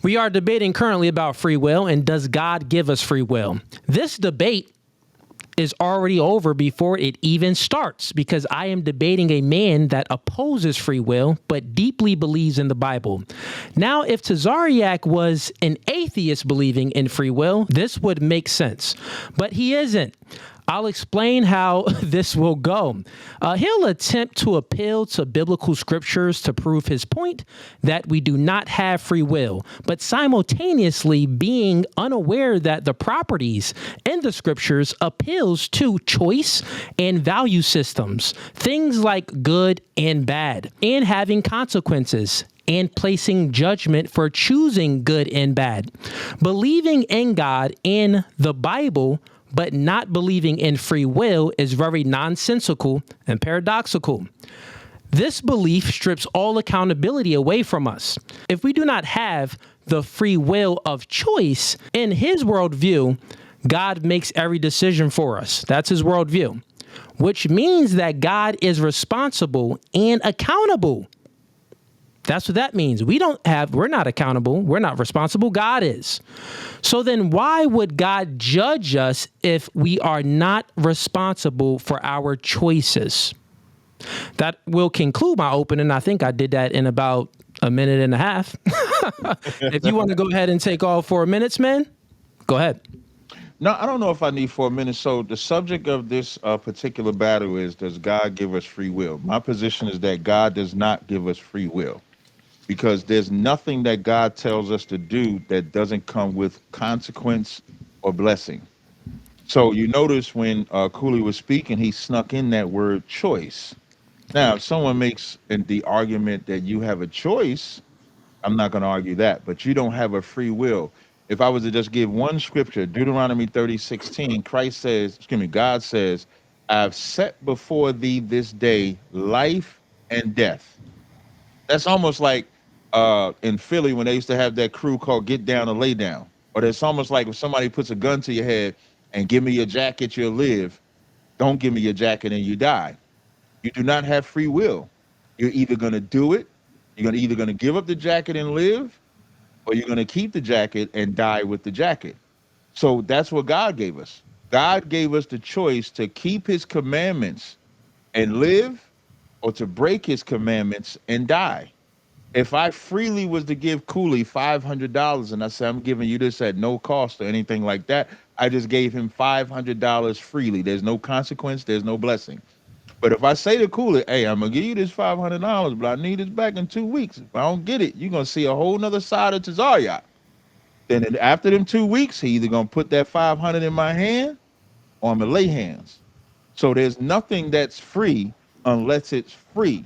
We are debating currently about free will and does God give us free will? This debate is already over before it even starts because I am debating a man that opposes free will but deeply believes in the Bible. Now, if Tazariak was an atheist believing in free will, this would make sense, but he isn't. I'll explain how this will go. He'll attempt to appeal to biblical scriptures to prove his point that we do not have free will, but simultaneously being unaware that the properties in the scriptures appeals to choice and value systems, things like good and bad, and having consequences and placing judgment for choosing good and bad. Believing in God and the Bible but not believing in free will is very nonsensical and paradoxical. This belief strips all accountability away from us. If we do not have the free will of choice in his worldview, God makes every decision for us. That's his worldview, which means that God is responsible and accountable. That's what that means. We're not accountable. We're not responsible. God is. So then why would God judge us if we are not responsible for our choices? That will conclude my opening. I think I did that in about a minute and a half. If you want to go ahead and take all 4 minutes, man, go ahead. No, I don't know if I need 4 minutes. So the subject of this particular battle is, does God give us free will? My position is that God does not give us free will, because there's nothing that God tells us to do that doesn't come with consequence or blessing. So you notice when Cooley was speaking, he snuck in that word choice. Now, if someone makes the argument that you have a choice, I'm not going to argue that, but you don't have a free will. If I was to just give one scripture, Deuteronomy 30:16, God says, I've set before thee this day life and death. That's almost like in Philly when they used to have that crew called Get Down or Lay Down. Or it's almost like if somebody puts a gun to your head and give me your jacket, you'll live. Don't give me your jacket and you die. You do not have free will. You're either going to do it, you're either going to give up the jacket and live, or you're going to keep the jacket and die with the jacket. So that's what God gave us. God gave us the choice to keep his commandments and live, or to break his commandments and die. If I freely was to give Cooley $500 and I said, I'm giving you this at no cost or anything like that, I just gave him $500 freely. There's no consequence. There's no blessing. But if I say to Cooley, hey, I'm going to give you this $500, but I need this back in 2 weeks. If I don't get it, you're going to see a whole nother side of Tazariak. Then after them 2 weeks, he either going to put that 500 in my hand or I'm going to lay hands. So there's nothing that's free unless it's free.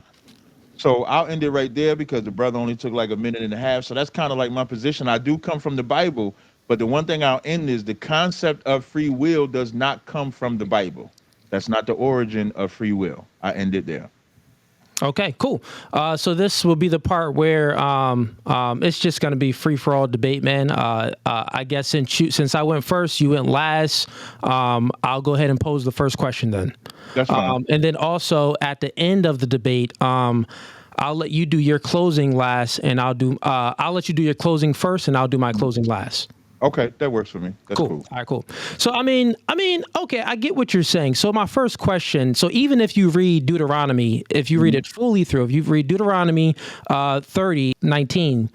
So I'll end it right there because the brother only took like a minute and a half. So that's kind of like my position. I do come from the Bible, but the one thing I'll end is the concept of free will does not come from the Bible. That's not the origin of free will. I end it there. Okay, cool. So this will be the part where it's just going to be free for all debate, man. I guess since I went first, you went last. I'll go ahead and pose the first question then. That's fine. And then also at the end of the debate, I'll let you do your closing last, and I'll let you do your closing first, and I'll do my closing last. Okay, that works for me. That's cool. All right, cool. So, I mean, okay, I get what you're saying. So my first question, so even if you read Deuteronomy, if you read it fully through, if you read Deuteronomy 30:19,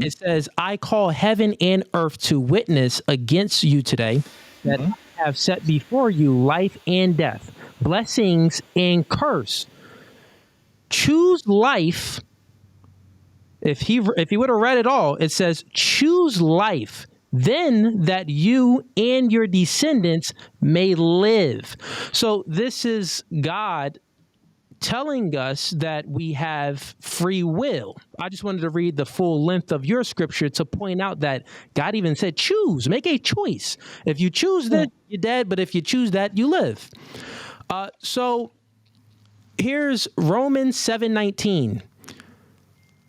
it says, I call heaven and earth to witness against you today that I have set before you life and death, blessings and curse. Choose life. If he would have read it all, it says, choose life, then that you and your descendants may live. So this is God telling us that we have free will. I just wanted to read the full length of your scripture to point out that God even said, choose, make a choice. If you choose that, you're dead. But if you choose that, you live. So here's Romans 7:19.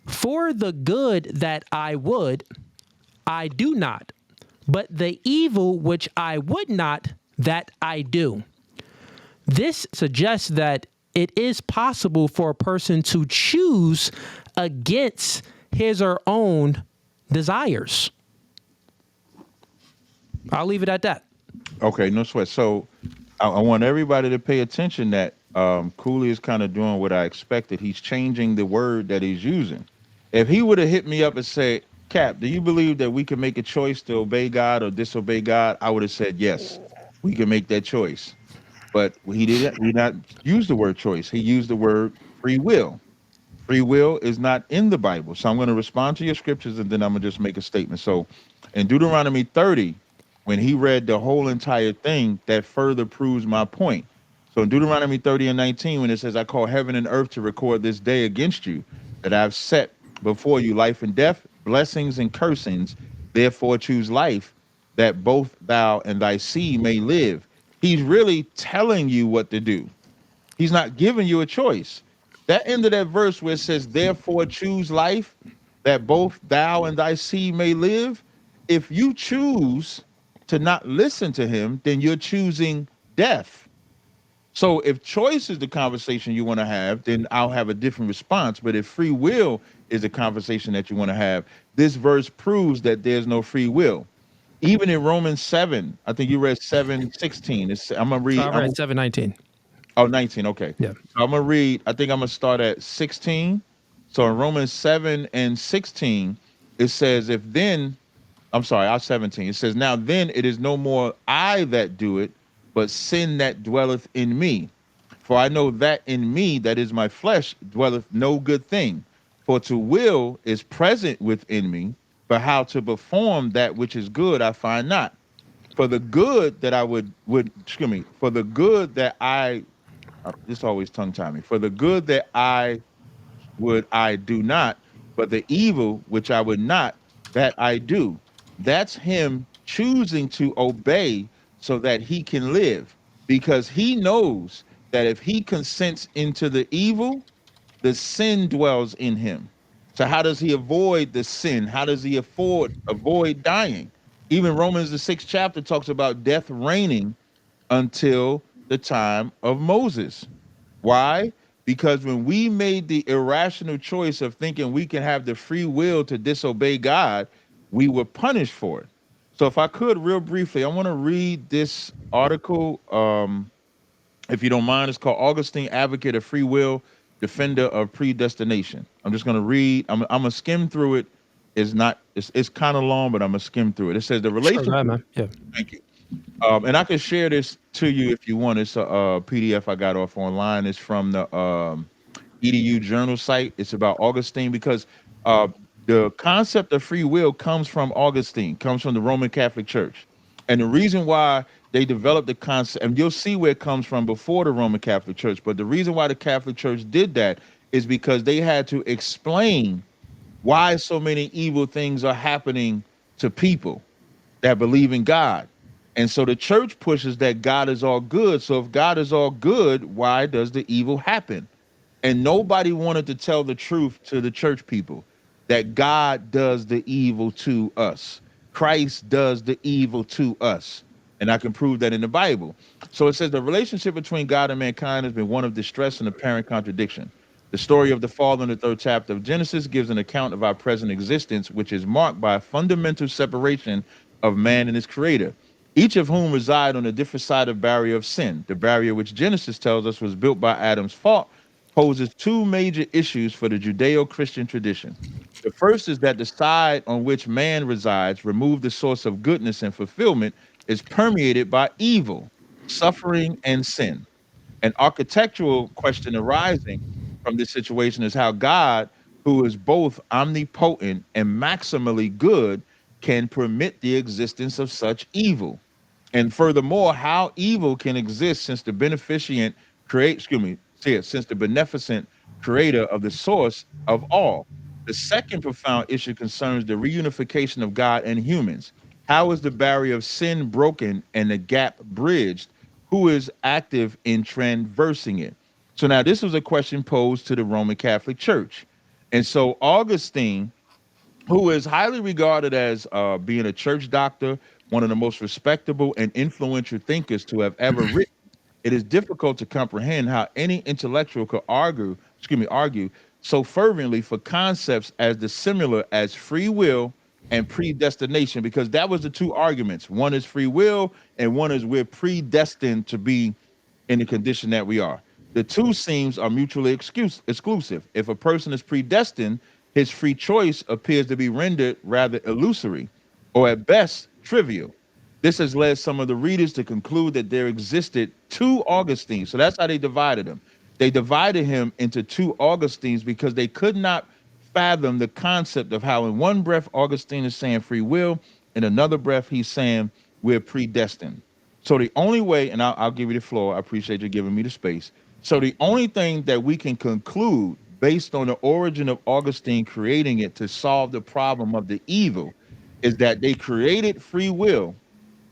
For the good that I would, I do not, but the evil which I would not, that I do. This suggests that it is possible for a person to choose against his or own desires. I'll leave it at that. Okay, no sweat. So I want everybody to pay attention that Cooley is kind of doing what I expected. He's changing the word that he's using. If he would have hit me up and said, Cap, do you believe that we can make a choice to obey God or disobey God? I would have said, yes, we can make that choice. But he didn't. He not use the word choice. He used the word free will. Free will is not in the Bible. So I'm going to respond to your scriptures and then I'm going to just make a statement. So in Deuteronomy 30, when he read the whole entire thing, that further proves my point. So in Deuteronomy 30 and 19, when it says, I call heaven and earth to record this day against you, that I've set before you life and death, blessings and cursings, therefore choose life, that both thou and thy seed may live. He's really telling you what to do. He's not giving you a choice. That end of that verse where it says, therefore choose life, that both thou and thy seed may live. If you choose to not listen to him, then you're choosing death. So if choice is the conversation you want to have, then I'll have a different response. But if free will is the conversation that you want to have, this verse proves that there's no free will. Even in Romans 7, I think you read 7:16. I'm gonna read. I read 7:19. Oh, 19. Okay. Yeah. So I'm going to read, I think I'm going to start at 16. So in Romans 7 and 16, it says, if then, I'm sorry, I 17. It says, now then it is no more I that do it, but sin that dwelleth in me. For I know that in me, that is my flesh, dwelleth no good thing. For to will is present within me, but how to perform that which is good I find not. For the good that I excuse me, for the good that this always tongue tie me. For the good that I do not, but the evil which I would not, that I do. That's him choosing to obey so that he can live, because he knows that if he consents into the evil, the sin dwells in him. So how does he avoid the sin? How does he avoid dying? Even Romans the 6th chapter talks about death reigning until the time of Moses. Why? Because when we made the irrational choice of thinking we can have the free will to disobey God, we were punished for it. So if I could, real briefly, I want to read this article. If you don't mind, it's called Augustine, Advocate of Free Will, Defender of Predestination. I'm just going to read. I'm going to skim through it. It's kind of long, but I'm going to skim through it. It says the Sure, relationship. go ahead, man. Yeah. Thank you. And I can share this to you if you want. It's a PDF I got off online. It's from the EDU journal site. It's about Augustine, because the concept of free will comes from Augustine, comes from the Roman Catholic Church. And the reason why they developed the concept, and you'll see where it comes from before the Roman Catholic Church, but the reason why the Catholic Church did that is because they had to explain why so many evil things are happening to people that believe in God. And so the church pushes that God is all good. So if God is all good, why does the evil happen? And nobody wanted to tell the truth to the church people, that God does the evil to us. Christ does the evil to us. And I can prove that in the Bible. So it says the relationship between God and mankind has been one of distress and apparent contradiction. The story of the fall in the 3rd chapter of Genesis gives an account of our present existence, which is marked by a fundamental separation of man and his creator, each of whom reside on a different side of the barrier of sin. The barrier which Genesis tells us was built by Adam's fault poses two major issues for the Judeo-Christian tradition. The first is that the side on which man resides, removed the source of goodness and fulfillment, is permeated by evil, suffering, and sin. An architectural question arising from this situation is how God, who is both omnipotent and maximally good, can permit the existence of such evil. And furthermore, how evil can exist since the since the beneficent creator of the source of all. The second profound issue concerns the reunification of God and humans. How is the barrier of sin broken and the gap bridged? Who is active in traversing it? So now this was a question posed to the Roman Catholic Church. And so Augustine, who is highly regarded as being a church doctor, one of the most respectable and influential thinkers to have ever written, it is difficult to comprehend how any intellectual could argue so fervently for concepts as dissimilar as free will, and predestination, because that was the two arguments. One is free will, and one is we're predestined to be in the condition that we are. The two seems are mutually exclusive. If a person is predestined, his free choice appears to be rendered rather illusory, or at best trivial. This has led some of the readers to conclude that there existed two Augustines. So that's how they divided him. They divided him into two Augustines because they could not fathom the concept of how in one breath Augustine is saying free will, in another breath he's saying we're predestined. So the only way, and I'll give you the floor, I appreciate you giving me the space. So the only thing that we can conclude based on the origin of Augustine creating it to solve the problem of the evil is that they created free will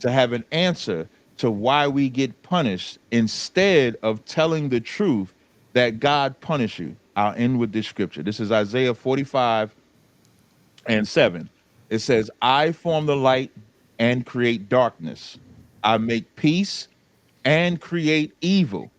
to have an answer to why we get punished instead of telling the truth that God punished you. I'll end with this scripture. This is Isaiah 45:7. It says, I form the light and create darkness. I make peace and create evil.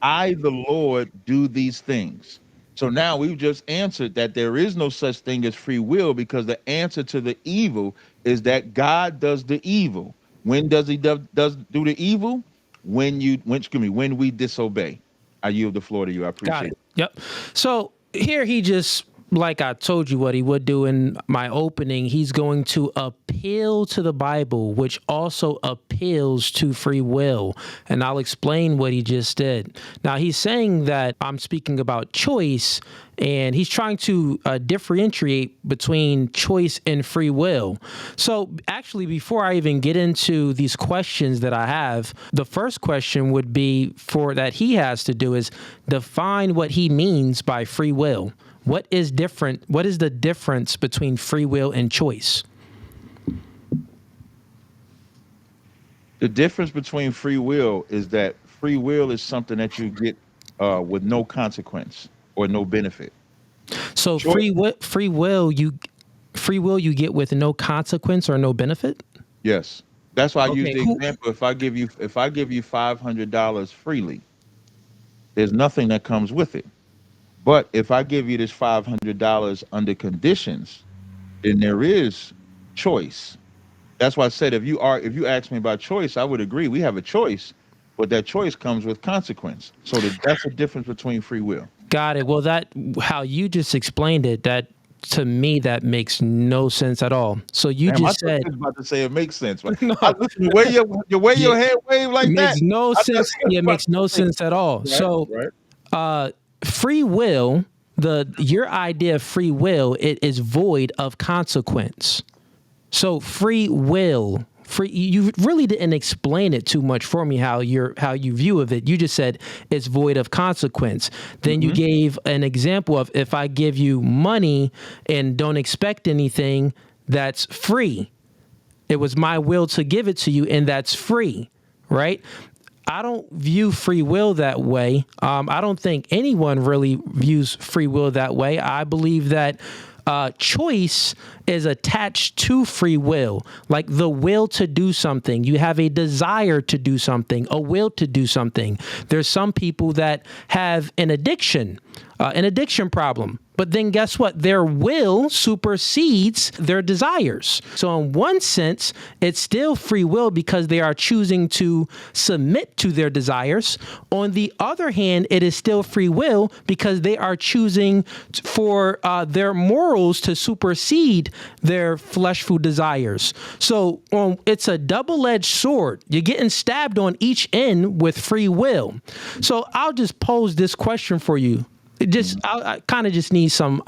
I, the Lord, do these things. So now we've just answered that there is no such thing as free will, because the answer to the evil is that God does the evil. When does he do the evil? When we disobey. I yield the floor to you. I appreciate it. Yep. So here he just, like I told you what he would do in my opening, he's going to appeal to the Bible, which also appeals to free will. And I'll explain what he just did. Now, he's saying that I'm speaking about choice, and he's trying to differentiate between choice and free will. So actually, before I even get into these questions that I have, the first question would be that he has to do is define what he means by free will. What is different? What is the difference between free will and choice? The difference between free will is that free will is something that you get with no consequence or no benefit. So free will you get with no consequence or no benefit? Yes. That's why I use the example. If I give you $500 freely, there's nothing that comes with it. But if I give you this $500 under conditions, then there is choice. That's why I said if you ask me about choice, I would agree. We have a choice, but that choice comes with consequence. So that's the difference between free will. Got it. Well, how you just explained it, that to me that makes no sense at all. So you just said, I was about to say it makes sense. But no. The way your head wave like that makes no sense. It makes no sense at all. Right, so right. Free will, your idea of free will, it is void of consequence. So free will, you really didn't explain it too much for me how you view of it. You just said it's void of consequence. Then you gave an example of if I give you money and don't expect anything, that's free. It was my will to give it to you, and that's free, right? I don't view free will that way. I don't think anyone really views free will that way. I believe that choice is attached to free will, like the will to do something. You have a desire to do something, a will to do something. There's some people that have an addiction problem. But then guess what? Their will supersedes their desires. So in one sense, it's still free will because they are choosing to submit to their desires. On the other hand, it is still free will because they are choosing for their morals to supersede their fleshful desires. So it's a double-edged sword. You're getting stabbed on each end with free will. So I'll just pose this question for you. I kind of just need some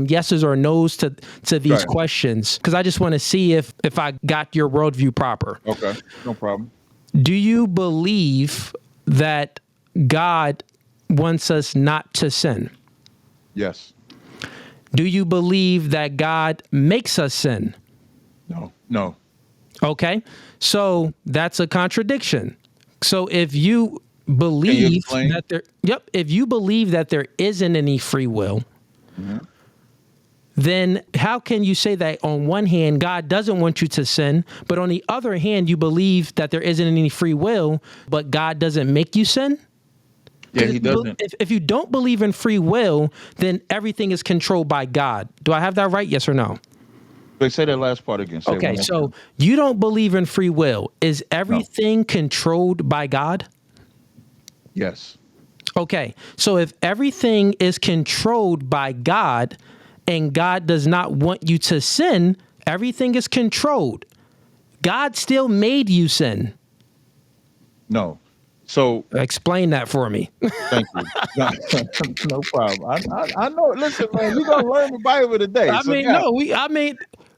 yeses or nos to these questions, because I just want to see if I got your worldview proper. Okay, no problem. Do you believe that God wants us not to sin? Yes. Do you believe that God makes us sin? No. Okay, so that's a contradiction. So if you believe if you believe that there isn't any free will, then how can you say that on one hand God doesn't want you to sin, but on the other hand you believe that there isn't any free will, but God doesn't make you sin? Yeah, he doesn't. If you don't believe in free will, then everything is controlled by God. Do I have that right? Yes or no? Wait, say that last part again. Say it Okay, one more so time. you don't believe in free will. Is No. everything controlled by God? Yes. Okay, so if everything is controlled by God and God does not want you to sin, everything is controlled. God still made you sin. No. So Explain that for me. thank you. No, no problem. I know. Listen, man, you're gonna learn the Bible today. I So mean, now, no,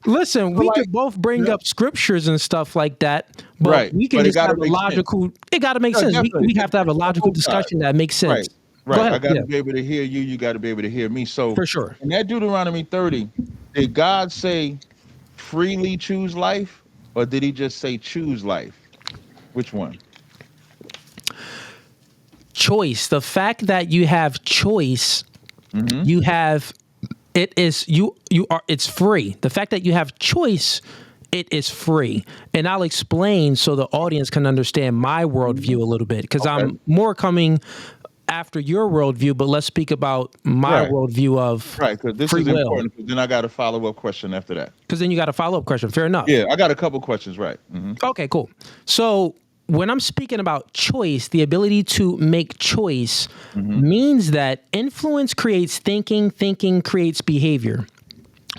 listen, so we like, could both bring yeah, up scriptures and stuff like that, but right. we can But it just got to have a make sense. logical, it got to make Yeah, sense. definitely. We have to have a On logical both sides. discussion that makes sense. Right. Go Right. I ahead. got Yeah, to be able to hear you. You got to be able to hear me. So for sure. in that Deuteronomy 30, did God say freely choose life, or did He just say choose life? Which one? Choice. The fact that you have choice, Mm-hmm. you have, it's free. The fact that you have choice, it is free. And I'll explain so the audience can understand my worldview a little bit, because Okay. I'm more coming after your worldview, but let's speak about my Right. worldview of Right. Because this free is will. important. Because then I got a follow-up question after that. Because then you got a follow-up question. Fair enough. Yeah, I got a couple questions. Right. Mm-hmm. Okay, cool. So when I'm speaking about choice, the ability to make choice Mm-hmm. means that influence creates thinking, thinking creates behavior.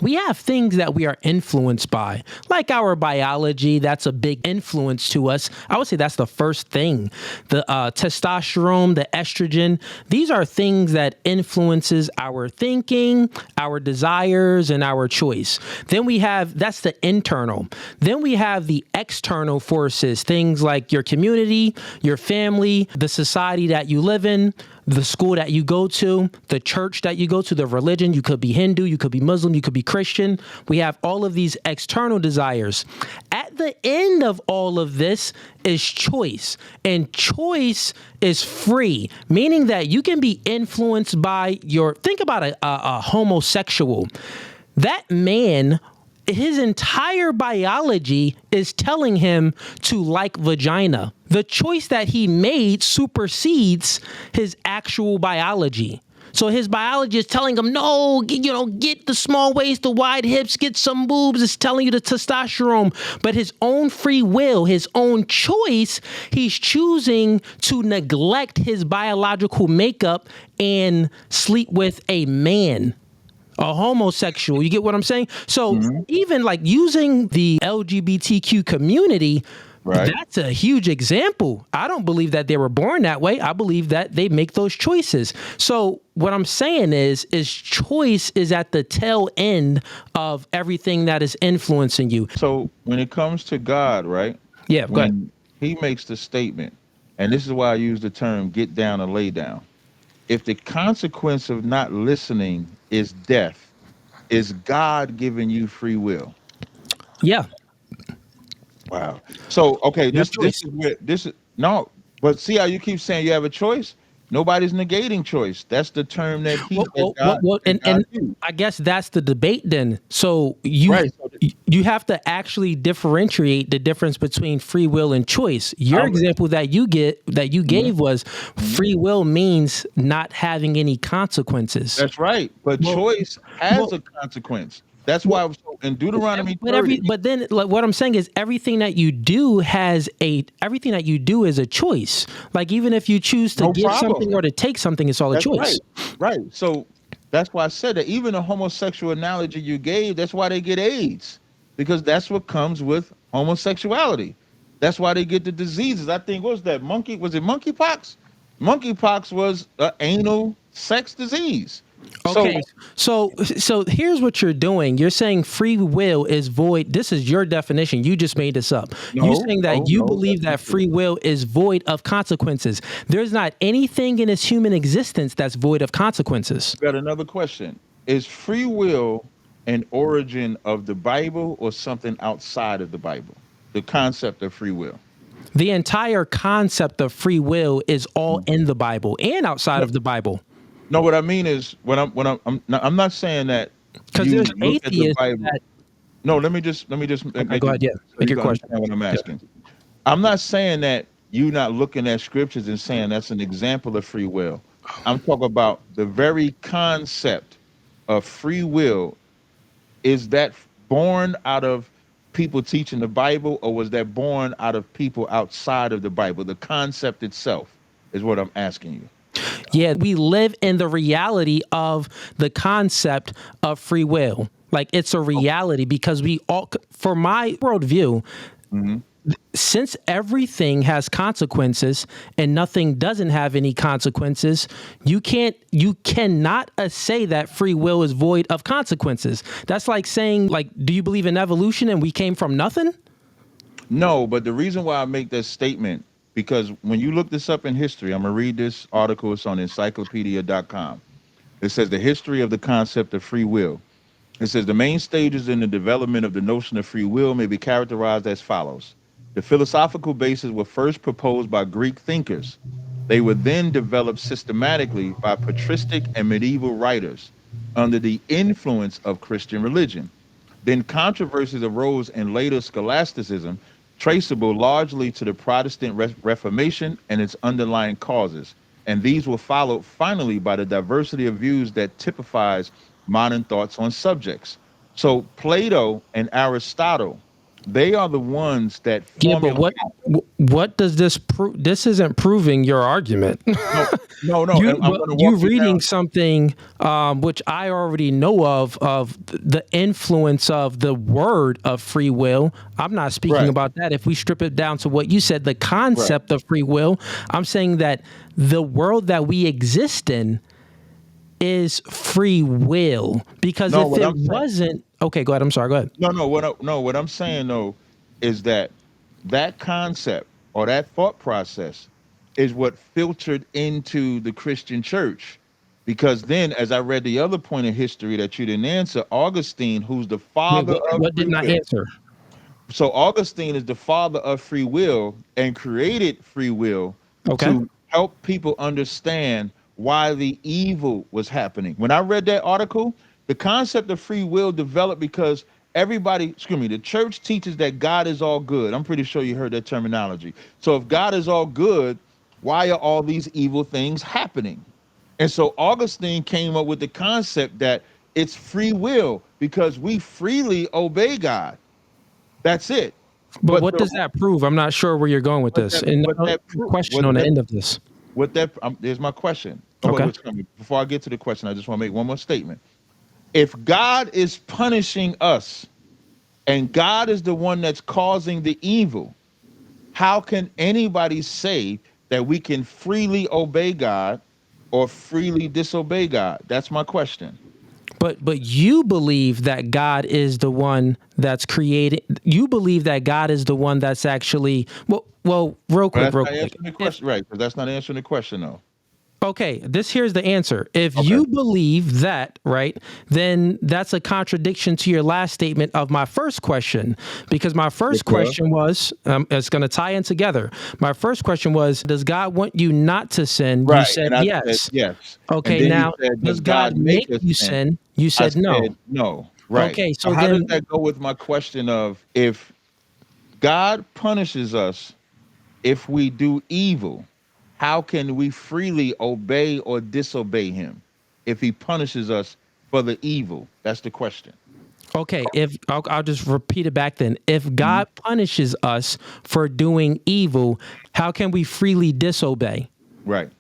We have things that we are influenced by, like our biology. That's a big influence to us. I would say that's the first thing. The testosterone, the estrogen, these are things that influences our thinking, our desires, and our choice. Then we have, that's the internal. Then we have the external forces, things like your community, your family, the society that you live in, the school that you go to, the church that you go to, the religion. You could be Hindu, you could be Muslim, you could be Christian. We have all of these external desires. At the end of all of this is choice. And choice is free, meaning that you can be influenced by think about a homosexual. That man, his entire biology is telling him to like vagina. The choice that he made supersedes his actual biology. So his biology is telling him, no, get the small waist, the wide hips, get some boobs. It's telling you the testosterone. But his own free will, his own choice, he's choosing to neglect his biological makeup and sleep with a man. A homosexual. You get what I'm saying? So even like using the LGBTQ community, Right. that's a huge example. I don't believe that they were born that way. I believe that they make those choices. So what I'm saying is choice is at the tail end of everything that is influencing you. So when it comes to God, right? Yeah, go ahead. When He makes the statement, and this is why I use the term "get down or lay down." If the consequence of not listening is death, is God giving you free will? Yeah, Wow. So okay, you have this choice. is where this is no, but see how you keep saying you have a choice? Nobody's negating choice. That's the term that And God used. I guess that's the debate then. So Right. So you have to actually differentiate the difference between free will and choice. Your I'm, example that you mhm, gave was mhm. free will means not having any consequences. That's right. But Well, choice has well, a consequence. That's well, why in Deuteronomy but 30. but then like what I'm saying is everything that you do is a choice. Like even if you choose to No give problem. something or to take something, it's all a That's choice. right. Right. So that's why I said that even the homosexual analogy you gave, that's why they get AIDS. Because that's what comes with homosexuality. That's why they get the diseases. I think, what was that? Was it monkeypox? Monkeypox was an anal sex disease. So Okay, so here's what you're doing. You're saying free will is void. This is your definition. You just made this up. You no, saying that no, you no, believe that's not that true. free will is void of consequences. There's not anything in this human existence that's void of consequences. Got another question. Is free will an origin of the Bible or something outside of the Bible? The concept of free will. The entire concept of free will is all in the Bible and outside No, of the Bible. no, what I mean is I'm not saying that Because you there's look at the atheists Bible. that. No, let me just Okay, make go it ahead. Yeah, so make you your can question. understand what I'm Yeah. asking. I'm not saying that you not looking at scriptures and saying that's an example of free will. I'm talking about the very concept of free will. Is that born out of people teaching the Bible, or was that born out of people outside of the Bible? The concept itself is what I'm asking you. Yeah, we live in the reality of the concept of free will. Like, it's a reality because we all, for my worldview, since everything has consequences and nothing doesn't have any consequences, you cannot say that free will is void of consequences. That's like saying, like, do you believe in evolution and we came from nothing? No, but the reason why I make that statement, because when you look this up in history, I'm going to read this article. It's on encyclopedia.com. It says the history of the concept of free will. It says the main stages in the development of the notion of free will may be characterized as follows. The philosophical bases were first proposed by Greek thinkers. They were then developed systematically by patristic and medieval writers under the influence of Christian religion. Then controversies arose in later scholasticism, traceable largely to the Protestant Reformation and its underlying causes. And these were followed finally by the diversity of views that typifies modern thoughts on subjects. So Plato and Aristotle, they are the ones that Yeah, but formulate. what does this prove? This isn't proving your argument. No. You, I'm going to you walk you reading down. something which I already know of the influence of the word of free will. I'm not speaking Right. about that. If we strip it down to what you said, the concept of free will, I'm saying that the world that we exist in is free will, because No, if what it I'm saying. wasn't, okay, go ahead. I'm sorry. Go ahead. What I'm saying though is that that concept or that thought process is what filtered into the Christian church. Because then, as I read the other point of history that you didn't answer, Augustine, who's the Wait, father of what free didn't I will. answer? So Augustine is the father of free will and created free will Okay. to help people understand why the evil was happening. When I read that article, the concept of free will developed because the church teaches that God is all good. I'm pretty sure you heard that terminology. So if God is all good, why are all these evil things happening? And so Augustine came up with the concept that it's free will because we freely obey God. That's it. But But what does that prove? I'm not sure where you're going with what this. And question on the end of this. there's my question. Okay. Before I get to the question, I just want to make one more statement. If God is punishing us and God is the one that's causing the evil, how can anybody say that we can freely obey God or freely disobey God? That's my question. But you believe that God is the one that's creating. You believe that God is the one that's actually real But quick, that's real not quick. answering the question, right? Because that's not answering the question, though. Okay, here's the answer. If Okay. you believe that, right, then that's a contradiction to your last statement of my first question, because my first Because? question was, it's going to tie in together. My first question was, does God want you not to sin? You Right. said And I said yes. yes. And Okay, then you now, said, does does God God make make us you sin? sin? You I said no. said no. Right. Okay, So so how does then, that go with my question of if God punishes us if we do evil, how can we freely obey or disobey him if he punishes us for the evil? That's the question. okay, if I'll just repeat it back then. If Mhm. God punishes us for doing evil, how can we freely disobey? Right.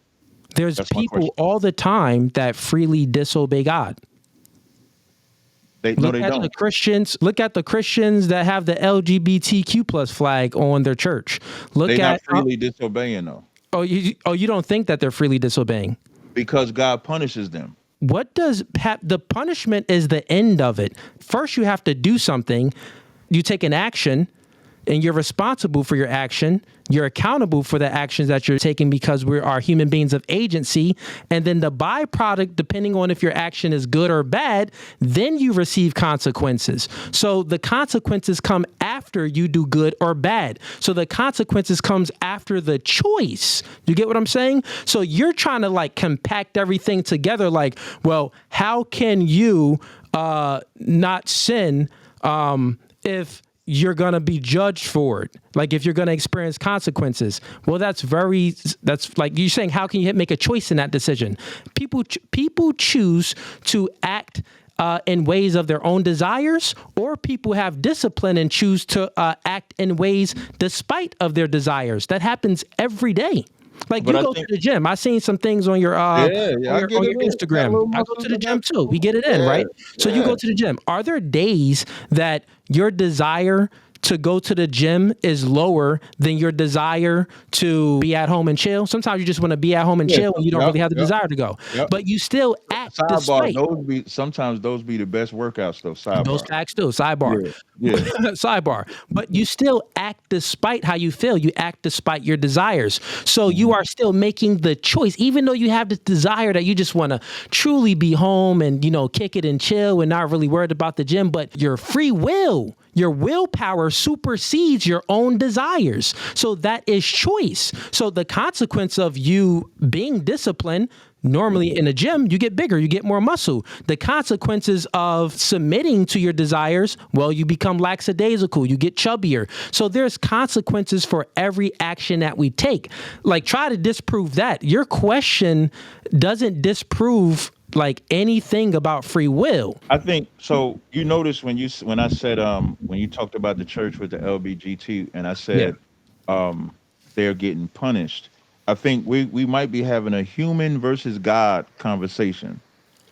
There's That's my question. people all the time that freely disobey God. They Look at the don't. Christians. Look at the Christians that have the LGBTQ plus flag on their church. They Look not at freely disobeying though, you don't think that they're freely disobeying. because God punishes them. What does the punishment is the end of it? First, you have to do something. You take an action, and you're responsible for your action. You're accountable for the actions that you're taking because we are human beings of agency. And then the byproduct, depending on if your action is good or bad, then you receive consequences. So the consequences come after you do good or bad. So the consequences comes after the choice. You get what I'm saying? So you're trying to like compact everything together. Like, well, how can you not sin if you're going to be judged for it? Like if you're going to experience consequences. Well, that's like you're saying, how can you make a choice in that decision? People choose to act in ways of their own desires, or people have discipline and choose to act in ways despite of their desires. That happens every day. Like But you I go to think, the gym. I seen some things on your yeah, I get on it your in. Got Instagram. little I go to muscles the and that. gym too. We get it in, Yeah, right? So you yeah. go to the gym. Are there days that your desire to go to the gym is lower than your desire to be at home and chill? Sometimes you just want to be at home and Yeah, chill and you don't yep, really have the yep, desire to go. yep. But you still act Sidebar, despite. those be sometimes those be the best workouts though. Those Sidebar. facts too. Sidebar. Yeah, yeah. Sidebar. But you still act despite how you feel. You act despite your desires. So you Mhm. are still making the choice, even though you have the desire that you just want to truly be home and, kick it and chill and not really worried about the gym. But your free will, your willpower supersedes your own desires. So that is choice. So the consequence of you being disciplined, normally in a gym, you get bigger, you get more muscle. The consequences of submitting to your desires, well, you become lackadaisical, you get chubbier. So there's consequences for every action that we take. Like, try to disprove that. Your question doesn't disprove like anything about free will. I think so. You notice when I said when you talked about the church with the LBGT and I Yeah. said um they're getting punished. I think we might be having a human versus God conversation.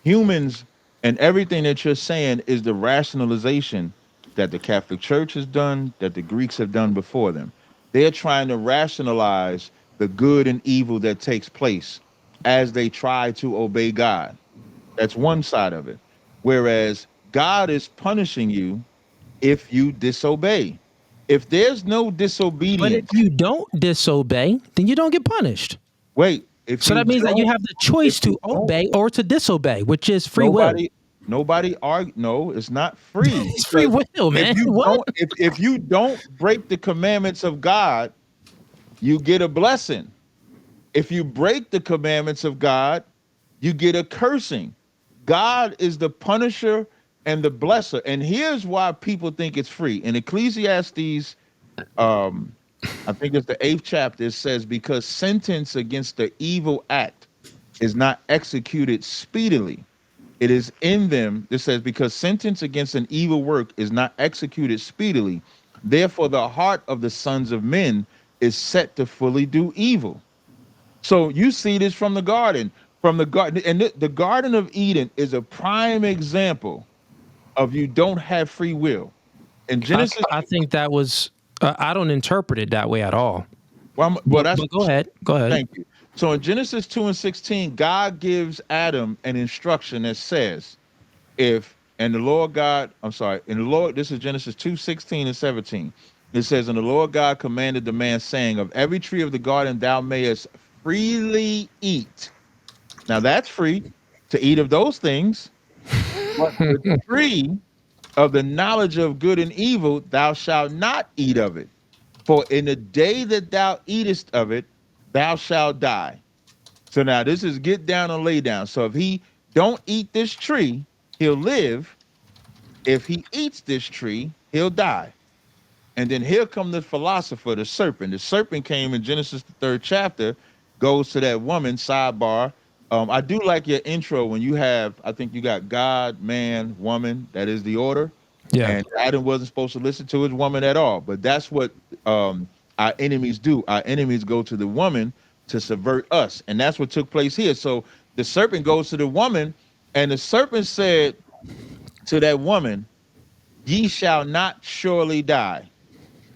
Humans and everything that you're saying is the rationalization that the Catholic Church has done, that the Greeks have done before them. They're trying to rationalize the good and evil that takes place as they try to obey God. That's one side of it. Whereas God is punishing you if you disobey. If there's no But if disobedience, you don't disobey, then you don't get punished. wait, if So you that means that you don't, have the if choice you to don't, obey or to disobey, which is free will. nobody, nobody argue. No, it's not free It's free because will, man. What? if you don't break the commandments of God, you get a blessing. If you break the commandments of God, you get a cursing. God is the punisher and the blesser. And here's why people think it's free. In Ecclesiastes, um, I think it's the 8th chapter, it says, because sentence against the evil act is not executed speedily. It is in them, it says, because sentence against an evil work is not executed speedily. Therefore, the heart of the sons of men is set to fully do evil. So you see this from the garden, and the Garden of Eden is a prime example of you don't have free will. In Genesis, I think that was. I don't interpret it that way at all. well, But that's but go ahead. Go ahead. thank you. So in Genesis 2:16, God gives Adam an instruction that says, if and the Lord God, I'm sorry, in the Lord, this is Genesis 2:16 and 17. It says, and the Lord God commanded the man, saying, of every tree of the garden thou mayest freely eat. Now that's free to eat of those things, but the tree of the knowledge of good and evil, thou shalt not eat of it. For in the day that thou eatest of it, thou shalt die. So now this is get down and lay down. So if he don't eat this tree, he'll live. If he eats this tree, he'll die. And then here come the philosopher, the serpent. The serpent came in Genesis the 3rd chapter, goes to that woman, sidebar. I do like your intro when you have, I think you got God, man, woman. That is the order. Yeah. And Adam wasn't supposed to listen to his woman at all. But that's what our enemies do. Our enemies go to the woman to subvert us. And that's what took place here. So the serpent goes to the woman, and the serpent said to that woman, ye shall not surely die.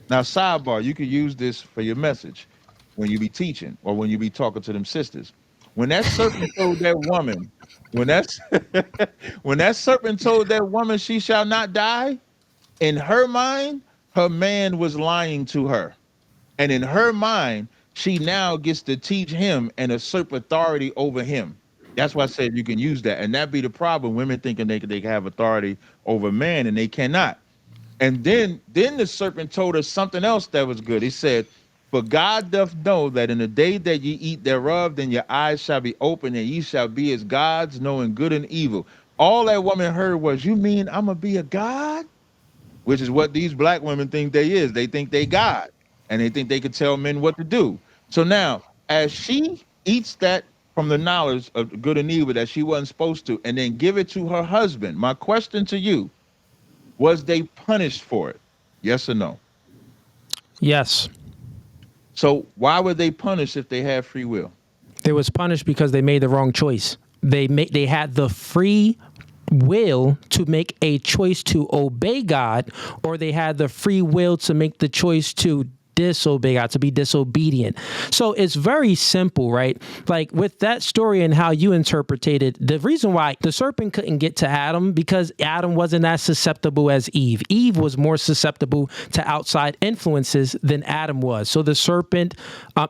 Now, sidebar, you can use this for your message when you be teaching or when you be talking to them sisters. When that serpent told that woman, when that's when that serpent told that woman she shall not die, in her mind, her man was lying to her. And in her mind, she now gets to teach him and usurp authority over him. That's why I said you can use that. And that be the problem. Women thinking they can have authority over man and they cannot. And then the serpent told us something else that was good. He said, for God doth know that in the day that ye eat thereof, then your eyes shall be open and ye shall be as gods, knowing good and evil. All that woman heard was, you mean I'm going to be a God? Which is what these black women think they is. They think they God and they think they can tell men what to do. So now, as she eats that from the knowledge of good and evil that she wasn't supposed to, and then give it to her husband. My question to you, was they punished for it? Yes or no? Yes. So why were they punished if they had free will? They was punished because they made the wrong choice. They had the free will to make a choice to obey God, or they had the free will to make the choice to disobey God, to be disobedient. So it's very simple, right? Like with that story and how you interpreted it, the reason why the serpent couldn't get to Adam because Adam wasn't as susceptible as Eve. Eve was more susceptible to outside influences than Adam was. So the serpent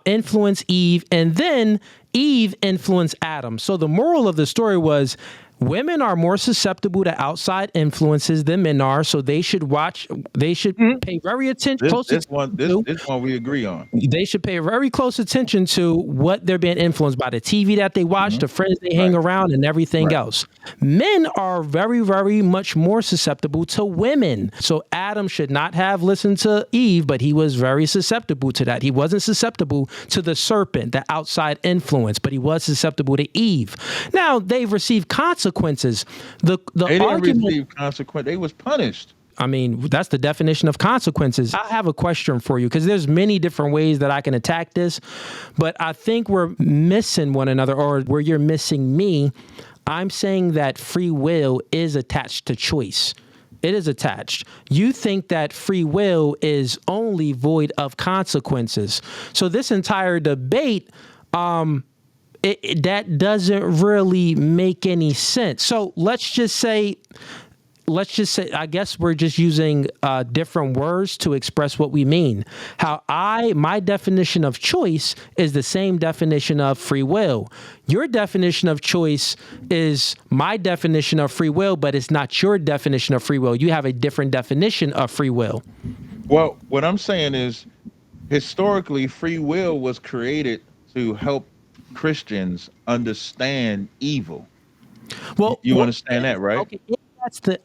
influenced Eve, and then Eve influenced Adam. So the moral of the story was women are more susceptible to outside influences than men are, so they should pay very close attention to. This one we agree on. They should pay very close attention to what they're being influenced by, the TV that they watch, the friends they hang around, and everything else. Men are very, very much more susceptible to women. So Adam should not have listened to Eve, but he was very susceptible to that. He wasn't susceptible to the serpent, the outside influence, but he was susceptible to Eve. Now, they've received consequences. The They didn't argument, receive consequence. They was punished. I mean, that's the definition of consequences. I have a question for you because there's many different ways that I can attack this, but I think we're missing one another, or where you're missing me. I'm saying that free will is attached to choice. It is attached. You think that free will is only void of consequences. So this entire debate, that doesn't really make any sense. So let's just say, I guess we're just using different words to express what we mean. My definition of choice is the same definition of free will. Your definition of choice is my definition of free will, but it's not your definition of free will. You have a different definition of free will. Well, what I'm saying is, historically, free will was created to help Christians understand evil. Well, you understand that, right? Okay,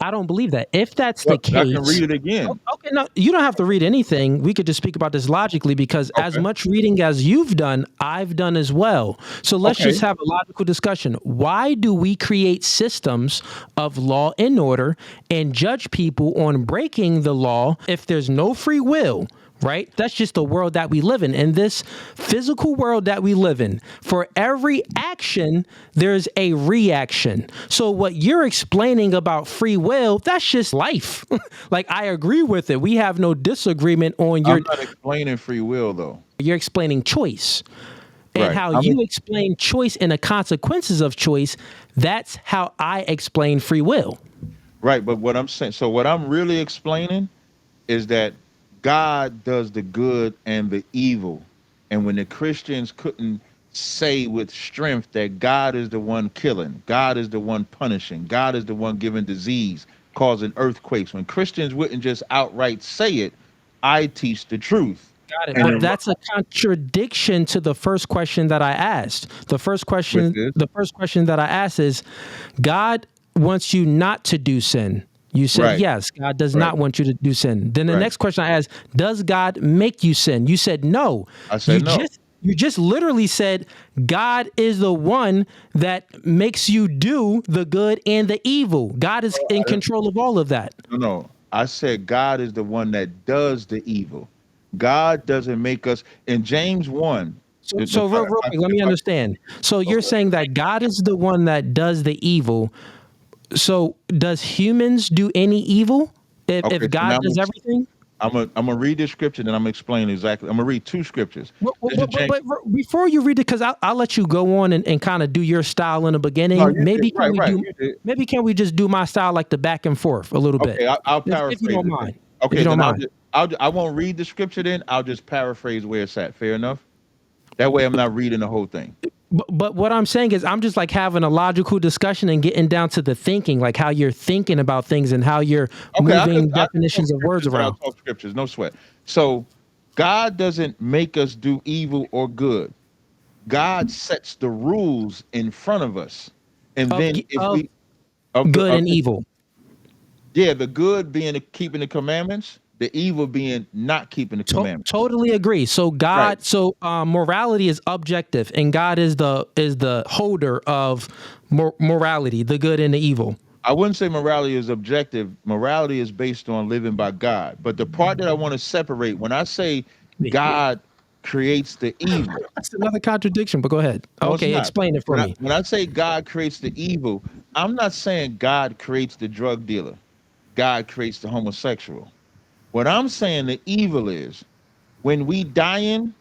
I don't believe that. If that's the case, I can read it again. Okay, no, you don't have to read anything. We could just speak about this logically because as much reading as you've done, I've done as well. So let's just have a logical discussion. Why do we create systems of law and order and judge people on breaking the law if there's no free will? Right? That's just the world that we live in this physical world that we live in. For every action, there's a reaction. So what you're explaining about free will, that's just life. Like, I agree with it. We have no disagreement on your... I'm not explaining free will, though. You're explaining choice. And how you explain choice and the consequences of choice, that's how I explain free will. Right, but what I'm saying, so what I'm really explaining is that God does the good and the evil. And when the Christians couldn't say with strength that God is the one killing, God is the one punishing, God is the one giving disease, causing earthquakes, when Christians wouldn't just outright say it, I teach the truth. Got it. But that's a contradiction to the first question that I asked. The first question that I asked is, God wants you not to do sin. You said, yes, God does not want you to do sin. Then the next question I asked, does God make you sin? You said no. I said no. You just literally said God is the one that makes you do the good and the evil. God is in control of all of that. No, I said God is the one that does the evil. God doesn't make us. In James 1. So real quick, let me understand. So you're saying that God is the one that does the evil. So does humans do any evil if God does everything? I'm gonna read this scripture, then I'm gonna explain exactly. I'm gonna read two scriptures. But before you read it, because I'll let you go on and kind of do your style in the beginning. No, maybe can we just do my style, like the back and forth a little bit? Okay, I'll paraphrase. If you don't mind. Okay, if you don't mind. I won't read the scripture then. I'll just paraphrase where it's at. Fair enough? That way I'm not reading the whole thing. But what I'm saying is I'm just like having a logical discussion and getting down to the thinking, like how you're thinking about things and how you're moving definitions of words around. I'll talk scriptures, no sweat. So God doesn't make us do evil or good. God sets the rules in front of us. And then good and evil. Yeah, the good being keeping the commandments. the evil being not keeping the commandments. Totally agree. So God, Right. so morality is objective, and God is the holder of morality, the good and the evil. I wouldn't say morality is objective. Morality is based on living by God. But the part that I want to separate, when I say God creates the evil, That's another contradiction, but go ahead. no, it's Okay, not. explain it for me. When I say God creates the evil, I'm not saying God creates the drug dealer. God creates the homosexual. What I'm saying the evil is when we dying,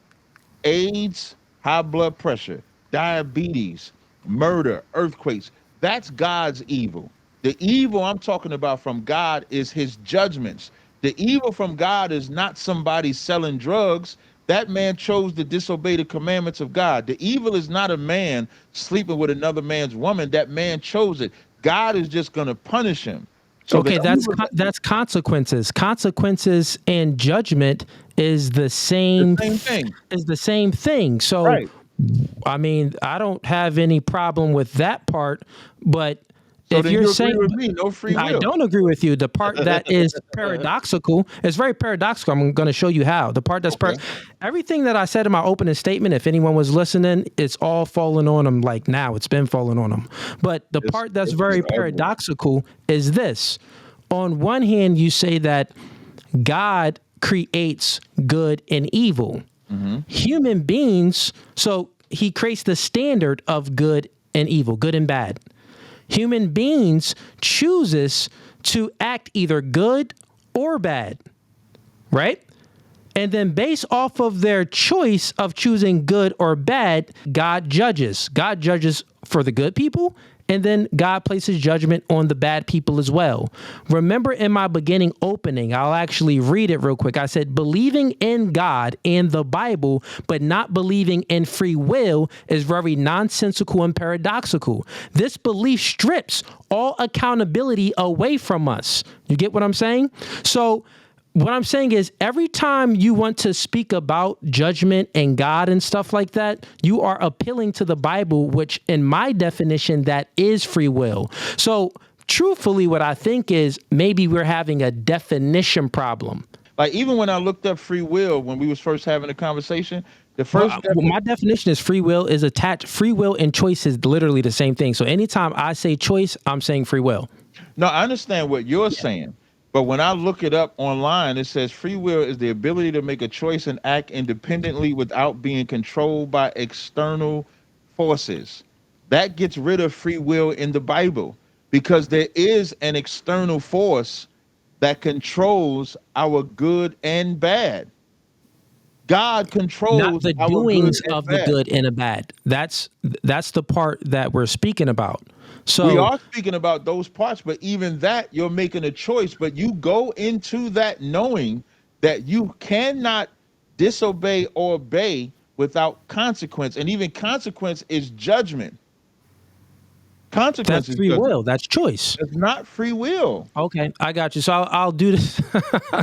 AIDS, high blood pressure, diabetes, murder, earthquakes, that's God's evil. The evil I'm talking about from God is his judgments. The evil from God is not somebody selling drugs. That man chose to disobey the commandments of God. The evil is not a man sleeping with another man's woman. That man chose it. God is just going to punish him. So Okay, the evil, that's consequences. Consequences and judgment is the the same same thing. is the same thing. So, Right. I mean, I don't have any problem with that part, but So if then you're you agree saying with me, no free I will. don't agree with you, the part that is paradoxical, it's very paradoxical. I'm going to show you how. The part that's Okay. everything that I said in my opening statement, if anyone was listening, it's all falling on them like now. It's been falling on them. But the part that's very It's ugly. paradoxical is this. On one hand, you say that God creates good and evil. Human beings, so he creates the standard of good and evil, good and bad. Human beings chooses to act either good or bad, right? And then based off of their choice of choosing good or bad, God judges. God judges for the good people, and then God places judgment on the bad people as well. Remember in my beginning opening, I'll actually read it real quick. I said, believing in God and the Bible, but not believing in free will is very nonsensical and paradoxical. This belief strips all accountability away from us. You get what I'm saying? So what I'm saying is every time you want to speak about judgment and God and stuff like that, you are appealing to the Bible, which in my definition, that is free will. So truthfully, what I think is maybe we're having a definition problem. Like even when I looked up free will when we was first having a conversation, the Well, first my definition is free will is attached. Free will and choice is literally the same thing. So anytime I say choice, I'm saying free will. no, I understand what you're saying, but when I look it up online, it says free will is the ability to make a choice and act independently without being controlled by external forces. That gets rid of free will in the Bible because there is an external force that controls our good and bad. God Not controls the our good doings and of the bad. good and the bad. That's the part that we're speaking about. We So are speaking about those parts, but even that, you're making a choice. But you go into that knowing that you cannot disobey or obey without consequence. And even consequence is judgment. Consequence that's is free judgment. will. That's choice. It's not free will. Okay, I got you. So I'll do this.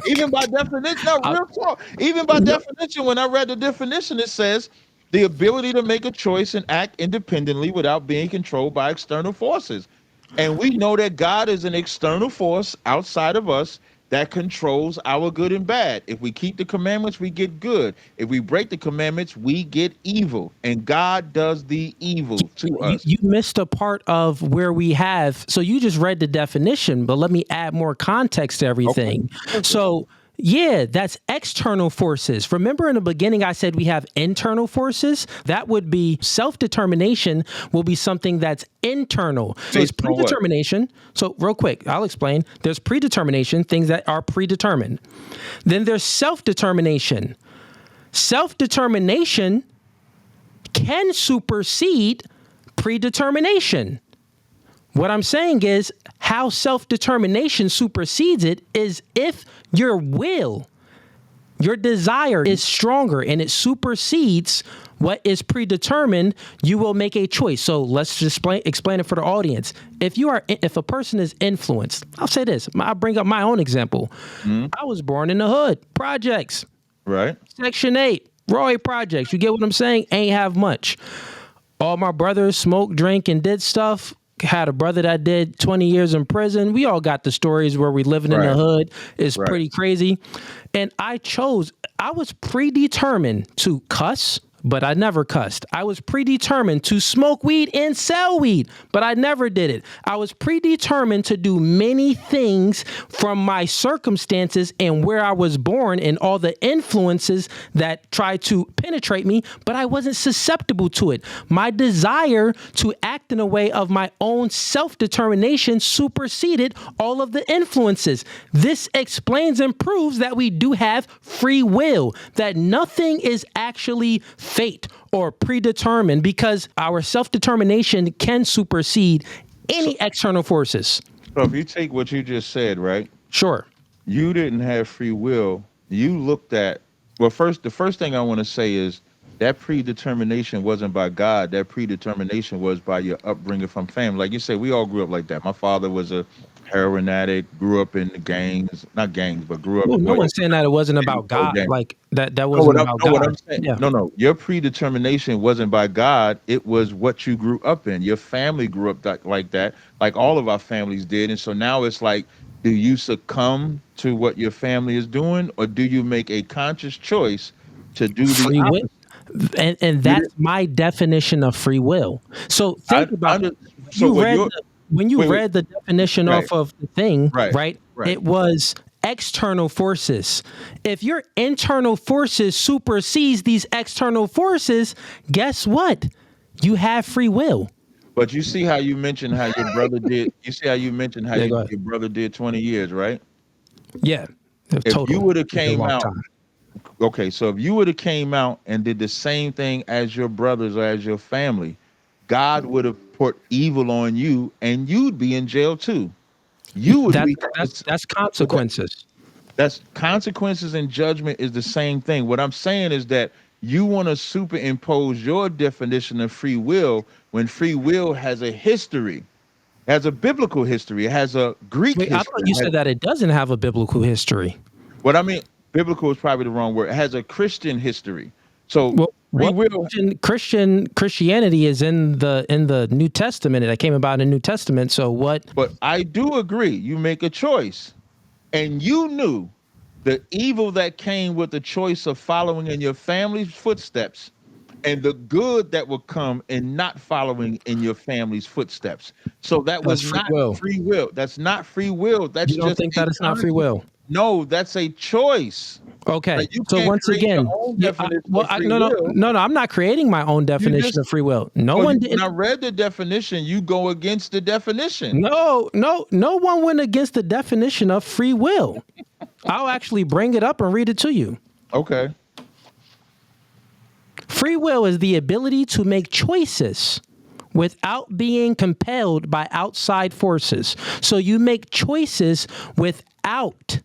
Even by definition, no, I- real talk. Even by definition, when I read the definition, it says the ability to make a choice and act independently without being controlled by external forces. And we know that God is an external force outside of us that controls our good and bad. If we keep the commandments, we get good. If we break the commandments, we get evil. And God does the evil to us. you missed a part of where we have. So you just read the definition, but let me add more context to everything. So yeah, that's external forces. Remember in the beginning, I said we have internal forces. That would be self-determination will be something that's internal. So it's Based on what? predetermination. So real quick, I'll explain. There's predetermination, things that are predetermined. Then there's self-determination. Self-determination can supersede predetermination. What I'm saying is how self-determination supersedes it is if your will, your desire is stronger and it supersedes what is predetermined, you will make a choice. So let's just explain it for the audience. If a person is influenced, I'll say this, I'll bring up my own example. I was born in the hood, projects, Right. Section 8, Roy projects. You get what I'm saying? Ain't have much. All my brothers smoked, drank, and did stuff. had a brother that did 20 years in prison. We all got the stories where we living in the Right. hood. It's Right. pretty crazy. And I was predetermined to cuss, but I never cussed. I was predetermined to smoke weed and sell weed, but I never did it. I was predetermined to do many things from my circumstances and where I was born and all the influences that tried to penetrate me, but I wasn't susceptible to it. My desire to act in a way of my own self-determination superseded all of the influences. This explains and proves that we do have free will, that nothing is actually fate or predetermined, because our self-determination can supersede any external forces. So if you take what you just said, right? Sure. You didn't have free will. You looked at, well, the first thing I want to say is that predetermination wasn't by God. That predetermination was by your upbringing from family. Like you said, we all grew up like that. My father was a heroin addict, grew up in the gangs, not gangs, but grew up. Well, no one's saying that it wasn't about God. gangs. Like that wasn't about God. What I'm saying, Yeah. no, your predetermination wasn't by God. It was what you grew up in. Your family grew up like that, like all of our families did. And so now it's like, do you succumb to what your family is doing, or do you make a conscious choice to do the Free will. opposite? And that's my definition of free will. So think about it. When you read the definition Right. off of the thing, Right. right? Right. It was external forces. If your internal forces supersedes these external forces, guess what? You have free will. But you see how you mentioned how your brother did. You see how you mentioned how Yeah, go ahead. your brother did 20 years, right? Yeah. If you would have It's a came long out, time. okay, so if you would have came out and did the same thing as your brothers or as your family, God would have put evil on you, and you'd be in jail too. You would be. That's consequences. That's consequences, and judgment is the same thing. What I'm saying is that you want to superimpose your definition of free will when free will has a history, has a biblical history, it has a Greek Wait, I history. thought you said that it doesn't have a biblical history. What I mean, biblical is probably the wrong word. It has a Christian history. So Well, free will. Christianity is in the New Testament. That came about in the New Testament. So what? But I do agree. You make a choice, and you knew the evil that came with the choice of following in your family's footsteps, and the good that will come in not following in your family's footsteps. So that was That's free not will. free will. That's not free will. That's You don't just think a that it's not free will? No, that's a choice. Okay. Like, you So can't once create your again, own yeah, definition of free will. no, I'm not creating my own definition just- of free will. No Well, one when did. I read the definition, you go against the definition. No one went against the definition of free will. I'll actually bring it up and read it to you. Okay. Free will is the ability to make choices without being compelled by outside forces. So you make choices without.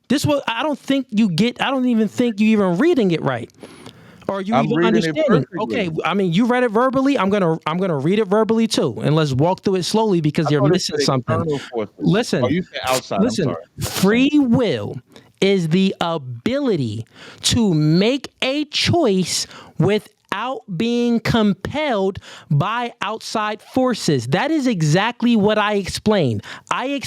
This was I don't even think you even reading it right. Or you I'm even reading it understanding. perfectly. Okay, I mean you read it verbally. I'm gonna read it verbally too. And let's walk through it slowly because you're thought it missing said something. external forces. Listen. Oh, you said outside. Listen, I'm sorry. free will is the ability to make a choice without being compelled by outside forces. That is exactly what I explained. I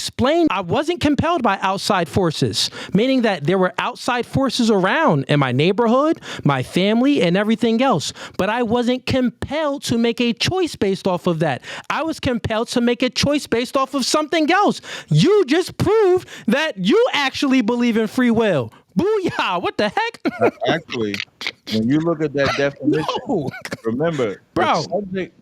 wasn't compelled by outside forces, meaning that there were outside forces around in my neighborhood, my family, and everything else. But I wasn't compelled to make a choice based off of that. I was compelled to make a choice based off of something else. You just proved that you actually believe in free will. Booyah! What the heck? Actually, when you look at that definition, No. remember, Bro.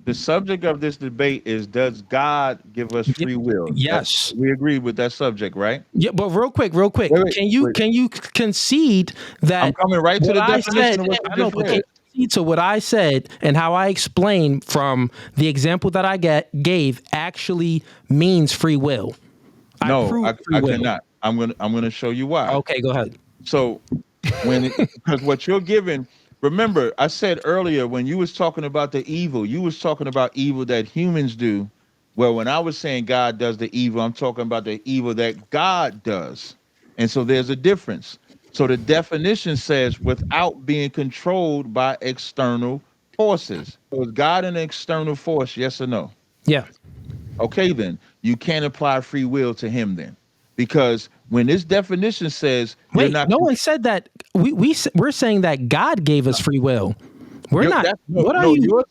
the subject of this debate is, does God give us free will? Yes. We agree with that subject, right? Yeah, but real quick, Wait, can you concede that I'm coming right to the what I definition said? of what you I know, just but can read. you concede to what I said and how I explained from the example that I gave actually means free will? No, I free will. cannot. I'm gonna show you why. Okay, go ahead. So because what you're giving, remember, I said earlier when you was talking about the evil, you was talking about evil that humans do. Well, when I was saying God does the evil, I'm talking about the evil that God does. And so there's a difference. So the definition says without being controlled by external forces. So is God an external force? Yes or no? Yeah. Okay, then you can't apply free will to him then, because when this definition says you're Wait, not, no one said that. We're saying that God gave us free will. We're you're, not. that's, no, What are no, you?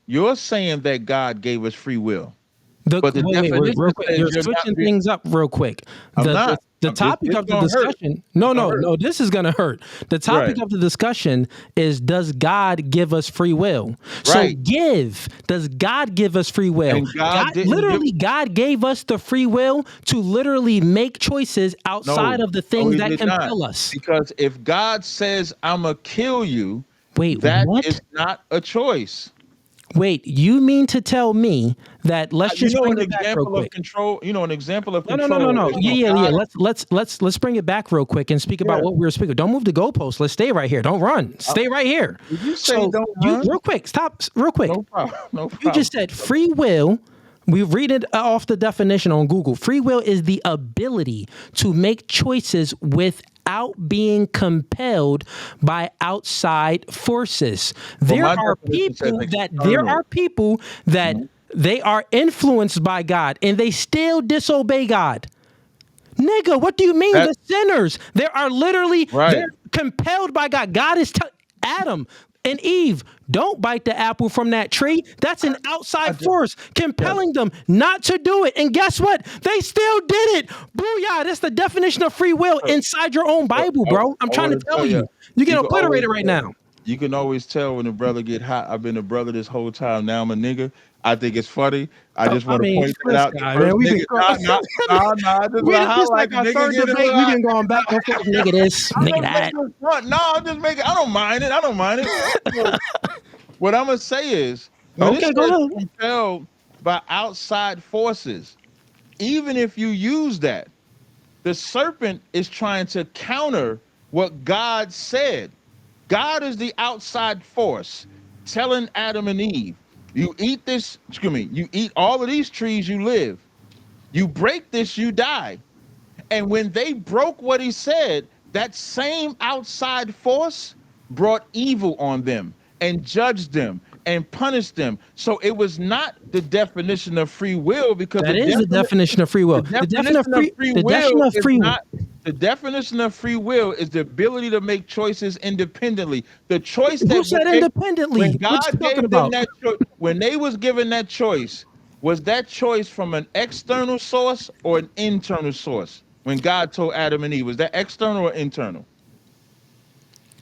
you're saying that God gave us free will, The but the wait, definition real quick. says You're you're not. switching things up real quick. I'm The not. the It's, topic it's of the gonna hurt. discussion. It's No, gonna no, hurt. no. This is gonna hurt. The topic Right. of the discussion is: does God give us free will? So Right. does God give us free will? And God didn't give. God gave us the free will to literally make choices outside No, of the no, things he that did not. compel us. Because if God says I'm gonna kill you, Wait, that what? is not a choice. Wait, you mean to tell me that let's You just know, bring an it back real example of quick. control. You know, an example of No. control is when Yeah. God. Let's bring it back real quick and speak about Yeah. what we were speaking. Don't move the goalpost. Let's stay right here. Don't run. Stay right here. Did you say So don't you run? real quick. Stop real quick. No problem. No You problem. just said free will. We read it off the definition on Google. Free will is the ability to make choices without being compelled by outside forces. Well, There my are definition says people that Mhm. they are influenced by God and they still disobey God. Nigga, what do you mean That the sinners? They are literally right. they're compelled by God. God is Adam and Eve, don't bite the apple from that tree. That's an I outside just, force yes. compelling them not to do it. And guess what? They still did it. Booyah. That's the definition of free will inside your own Bible, I, bro. I'm I trying to want to tell tell you, you. You you get can always obliterated right tell. now. You can always tell when a brother get hot. I've been a brother this whole time. Now I'm a nigga. I think it's funny. I just I want to mean, point that this out. The guy, man, first we've nigga, been going. I just want to This highlight like the our nigga third getting debate. We've hot. been going back and forth. Nigga this, I'm nigga just that. making fun. No, I'm just making. I don't mind it. I don't mind it. So, what I'm gonna say is, when it Okay, says go ahead. compelled by outside forces, even if you use that, the serpent is trying to counter what God said. God is the outside force telling Adam and Eve, you eat this, excuse me, you eat all of these trees, you live. You break this, you die. And when they broke what he said, that same outside force brought evil on them and judged them and punished them. So it was not the definition of free will, because That is the definition of free will. The definition of free will. the definition of free will is the ability to make choices independently. The choice Who that said when independently? What you God talking gave them about? that choice, when they was given that choice, was that choice from an external source or an internal source? When God told Adam and Eve, was that external or internal?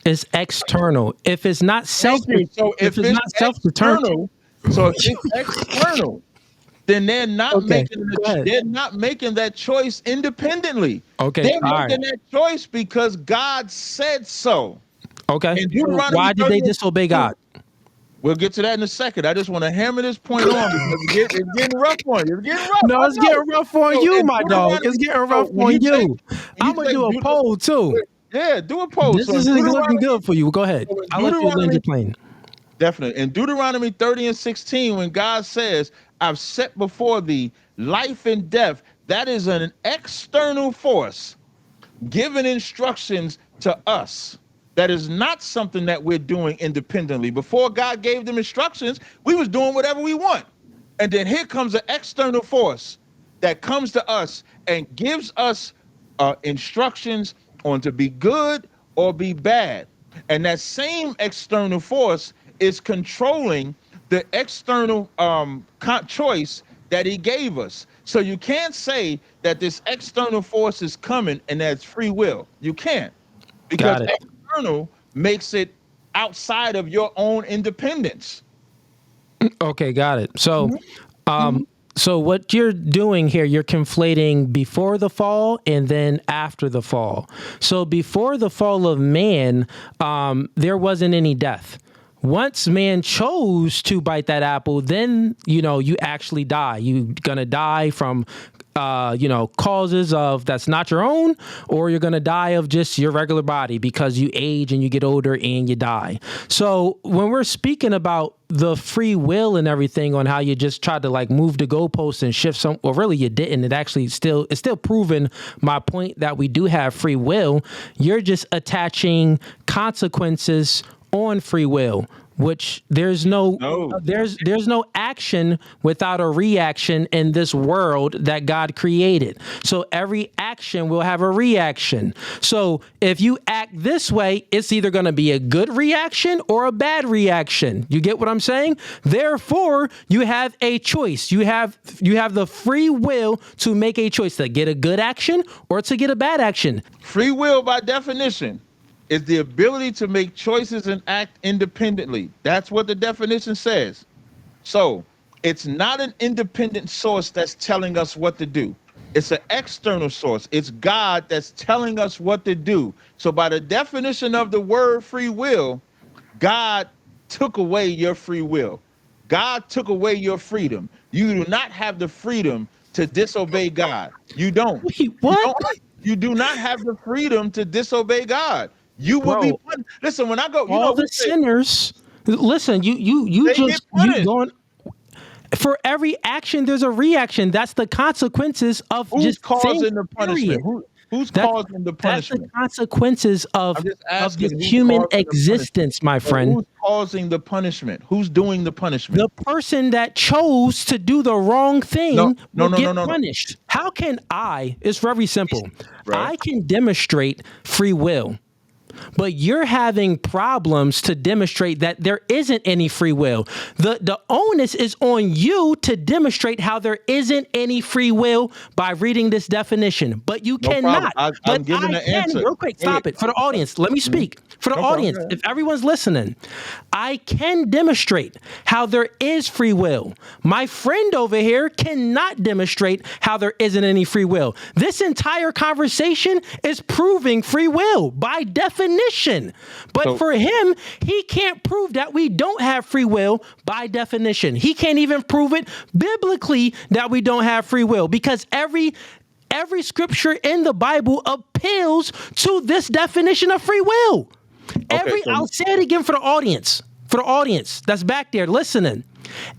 It's external. If it's not Thank you. So if if it's it's not self-determined. external, then Okay, go ahead. they're not making that choice independently. Okay, They're all right. making that choice because God said so. Okay. In So Deuteronomy why did 30, they disobey God? we'll get to that in a second. I just want to hammer this point on because it's getting rough on you. It's getting rough. No, I it's know. getting rough on So you, in my dog. It's Deuteronomy, getting so rough on you. when you I'm gonna take do a poll too. yeah, do a poll. This So in isn't looking Deuteronomy, good for you. Go ahead. so in I'll let you land Deuteronomy your plane. Definitely. In Deuteronomy 30 and 16, when God says, I've set before thee life and death, that is an external force giving instructions to us. That is not something that we're doing independently. Before God gave them instructions, we was doing whatever we want. And then here comes an external force that comes to us and gives us instructions on to be good or be bad. And that same external force is controlling the external choice that he gave us. So you can't say that this external force is coming and that's free will. You can't, because Got it. external makes it outside of your own independence. Okay, got it. So Mhm. Mhm. so what you're doing here, you're conflating before the fall and then after the fall. So before the fall of man, there wasn't any death. Once man chose to bite that apple, then you actually die. You're gonna die from causes of that's not your own, or you're gonna die of just your regular body because you age and you get older and you die. So when we're speaking about the free will and everything on how you just tried to like move the goalposts and shift some, well, really you didn't. It's still proving my point that we do have free will. You're just attaching consequences on free will. which there's no No. there's no action without a reaction in this world that God created. So every action will have a reaction. So if you act this way, it's either going to be a good reaction or a bad reaction. You get what I'm saying? Therefore, you have a choice. You have the free will to make a choice to get a good action or to get a bad action. Free will, by definition, is the ability to make choices and act independently. That's what the definition says. So it's not an independent source that's telling us what to do. It's an external source. It's God that's telling us what to do. So by the definition of the word free will, God took away your free will. God took away your freedom. You do not have the freedom to disobey God. You don't. Wait, what? You do not have the freedom to disobey God. You will be punished. Listen, when I go, all the sinners. Listen, you going for every action. There's a reaction. That's the consequences of who's causing the punishment. Who's causing the punishment? That's the consequences of this human existence, my friend. Who's causing the punishment? Who's doing the punishment? The person that chose to do the wrong thing will get punished. How can I? It's very simple. Right. I can demonstrate free will. But you're having problems to demonstrate that there isn't any free will. The onus is on you to demonstrate how there isn't any free will by reading this definition. But you cannot. I'm giving the answer. Real quick, stop it. For the audience, let me speak. For the audience, if everyone's listening, I can demonstrate how there is free will. My friend over here cannot demonstrate how there isn't any free will. This entire conversation is proving free will by definition. But for him, he can't prove that we don't have free will by definition. He can't even prove it biblically that we don't have free will, because every scripture in the Bible appeals to this definition of free will. I'll say it again for the audience that's back there listening.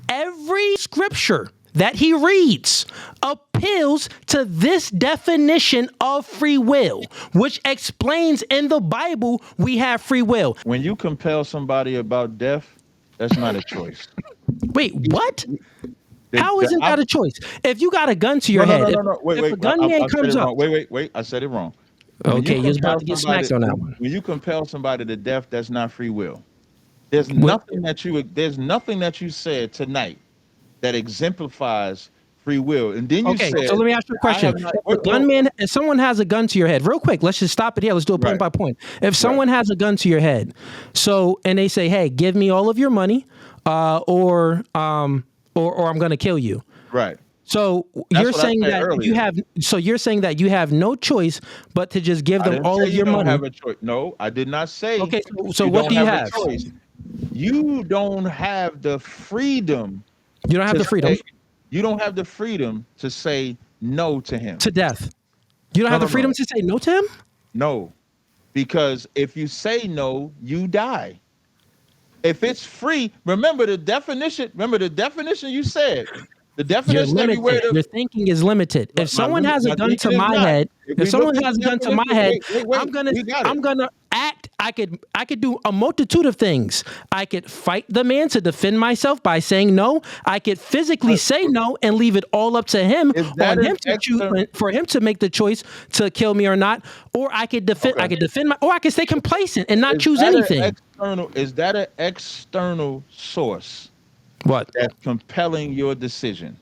Every scripture that he reads appeals to this definition of free will, which explains in the Bible we have free will. When you compel somebody about death, that's not a choice. Wait, what? How isn't that a choice? If you got a gun to your head, if a gunman comes up. Wait, I said it wrong. Okay, you're about to get smacked on that one. When you compel somebody to death, that's not free will. There's nothing that you said tonight that exemplifies free will. And then you said, so let me ask you a question. If someone has a gun to your head, real quick, let's just stop it here. Let's do it point by point. If someone has a gun to your head, and they say, hey, give me all of your money, or I'm going to kill you. Right. So you're saying that you have no choice but to just give them all of your money. Have a choice. No, I did not say. Okay, so what do you have? You don't have the freedom. You don't have the freedom. You don't have the freedom to say no to him. To death. You don't have the freedom to say no to him? No, because if you say no, you die. If it's free, remember the definition you said. The definition everywhere. Your thinking is limited. If someone has a gun to my head, I'm gonna act. I could do a multitude of things. I could fight the man to defend myself by saying no. I could physically say no and leave it all up to him, for him to make the choice to kill me or not. Or I could defend. I could defend or I could stay complacent and not choose anything. Is that an external source? What? That's compelling your decision.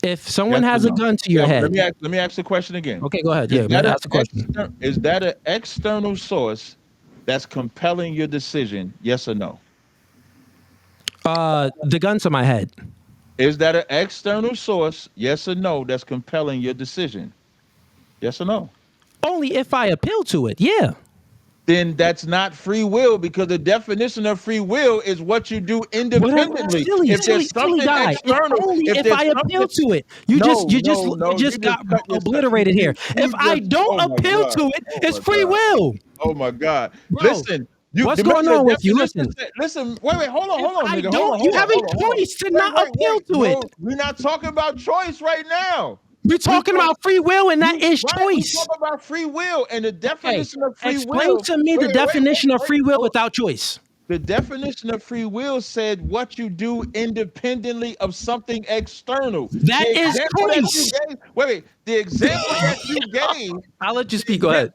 If someone has a gun to your head. Let me ask the question again. Okay, go ahead. Ask the question. Is that an external source that's compelling your decision? Yes or no? The gun to my head. Is that an external source? Yes or no? That's compelling your decision? Yes or no? Only if I appeal to it. Yeah. Then that's not free will, because the definition of free will is what you do independently. If there's something external, if I appeal to it, you just got obliterated here. If I don't appeal to it, it's free will. Oh my God! Bro, listen, what's going on with you? Listen, wait, hold on, nigga. You have a choice to not appeal to it. We're not talking about choice right now. We're talking about free will, and that is choice. We're talking about free will and the definition of free will. Explain to me the definition of free will without choice. The definition of free will said what you do independently of something external. That The is example that you choice. gave, wait, the example that you gave, I'll let you the speak. Go ahead,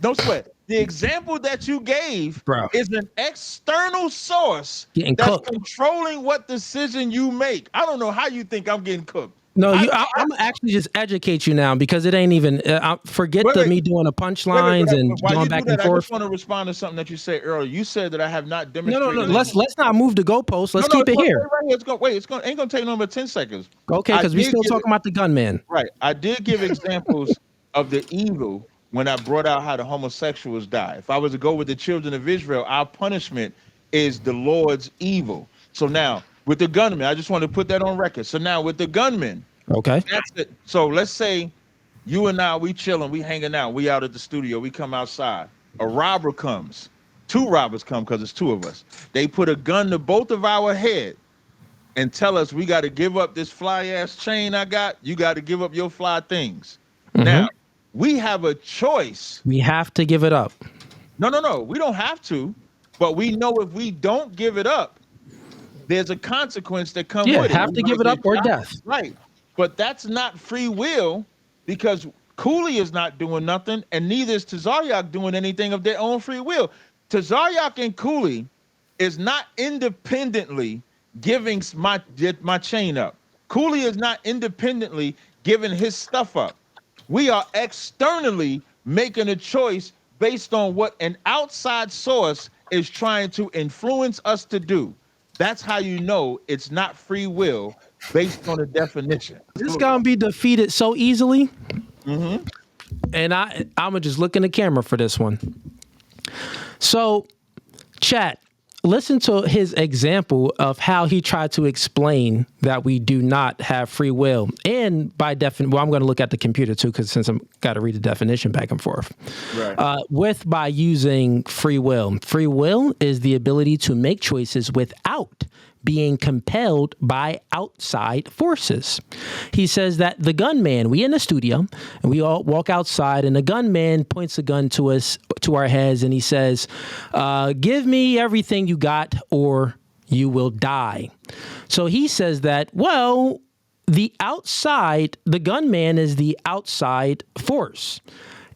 don't sweat. The example that you gave bro. is an external source Getting that's cooked. controlling what decision you make. I don't know how you think I'm getting cooked. No, I, I'm actually just educate you now because it ain't even. Forget wait, wait, me doing the wait, punchlines and but while going you do back that, and I just forth. want to respond to something that you said earlier. You said that I have not No. demonstrated. Let's not move the goalpost. Let's No, keep it's it going to here. stay right here. It's going wait. It's going ain't going to take no more 10 seconds. Okay, I because we did still give talking about the gunman. right. I did give examples of the evil when I brought out how the homosexuals die. If I was to go with the children of Israel, our punishment is the Lord's evil. So now with the gunman, I just want to put that on record. So now with the gunman, Okay. that's it. So let's say you and I, we chilling, we hanging out, we out at the studio, we come outside. A robber comes. Two robbers come because it's two of us. They put a gun to both of our head and tell us we got to give up this fly ass chain I got. You got to give up your fly things. Mm-hmm. Now, we have a choice. We have to give it up. No. We don't have to, but we know if we don't give it up, there's a consequence that come Yeah, with it. have We to give might it up get or shot. death. Right. But that's not free will because Cooley is not doing nothing, and neither is Tarak doing anything of their own free will. Tarak and Cooley is not independently giving my chain up. Cooley is not independently giving his stuff up. We are externally making a choice based on what an outside source is trying to influence us to do. That's how you know it's not free will based on a definition. This gonna be defeated so easily, Mm-hmm. and I'ma just look in the camera for this one. So, chat, listen to his example of how he tried to explain that we do not have free will. And by definition, well, I'm going to look at the computer too, because since I'm got to read the definition back and forth. Right. By using free will. Free will is the ability to make choices without being compelled by outside forces. He says that the gunman, we in the studio, and we all walk outside, and the gunman points a gun to us, to our heads, and he says, give me everything you got or you will die. So he says that, well, the gunman is the outside force.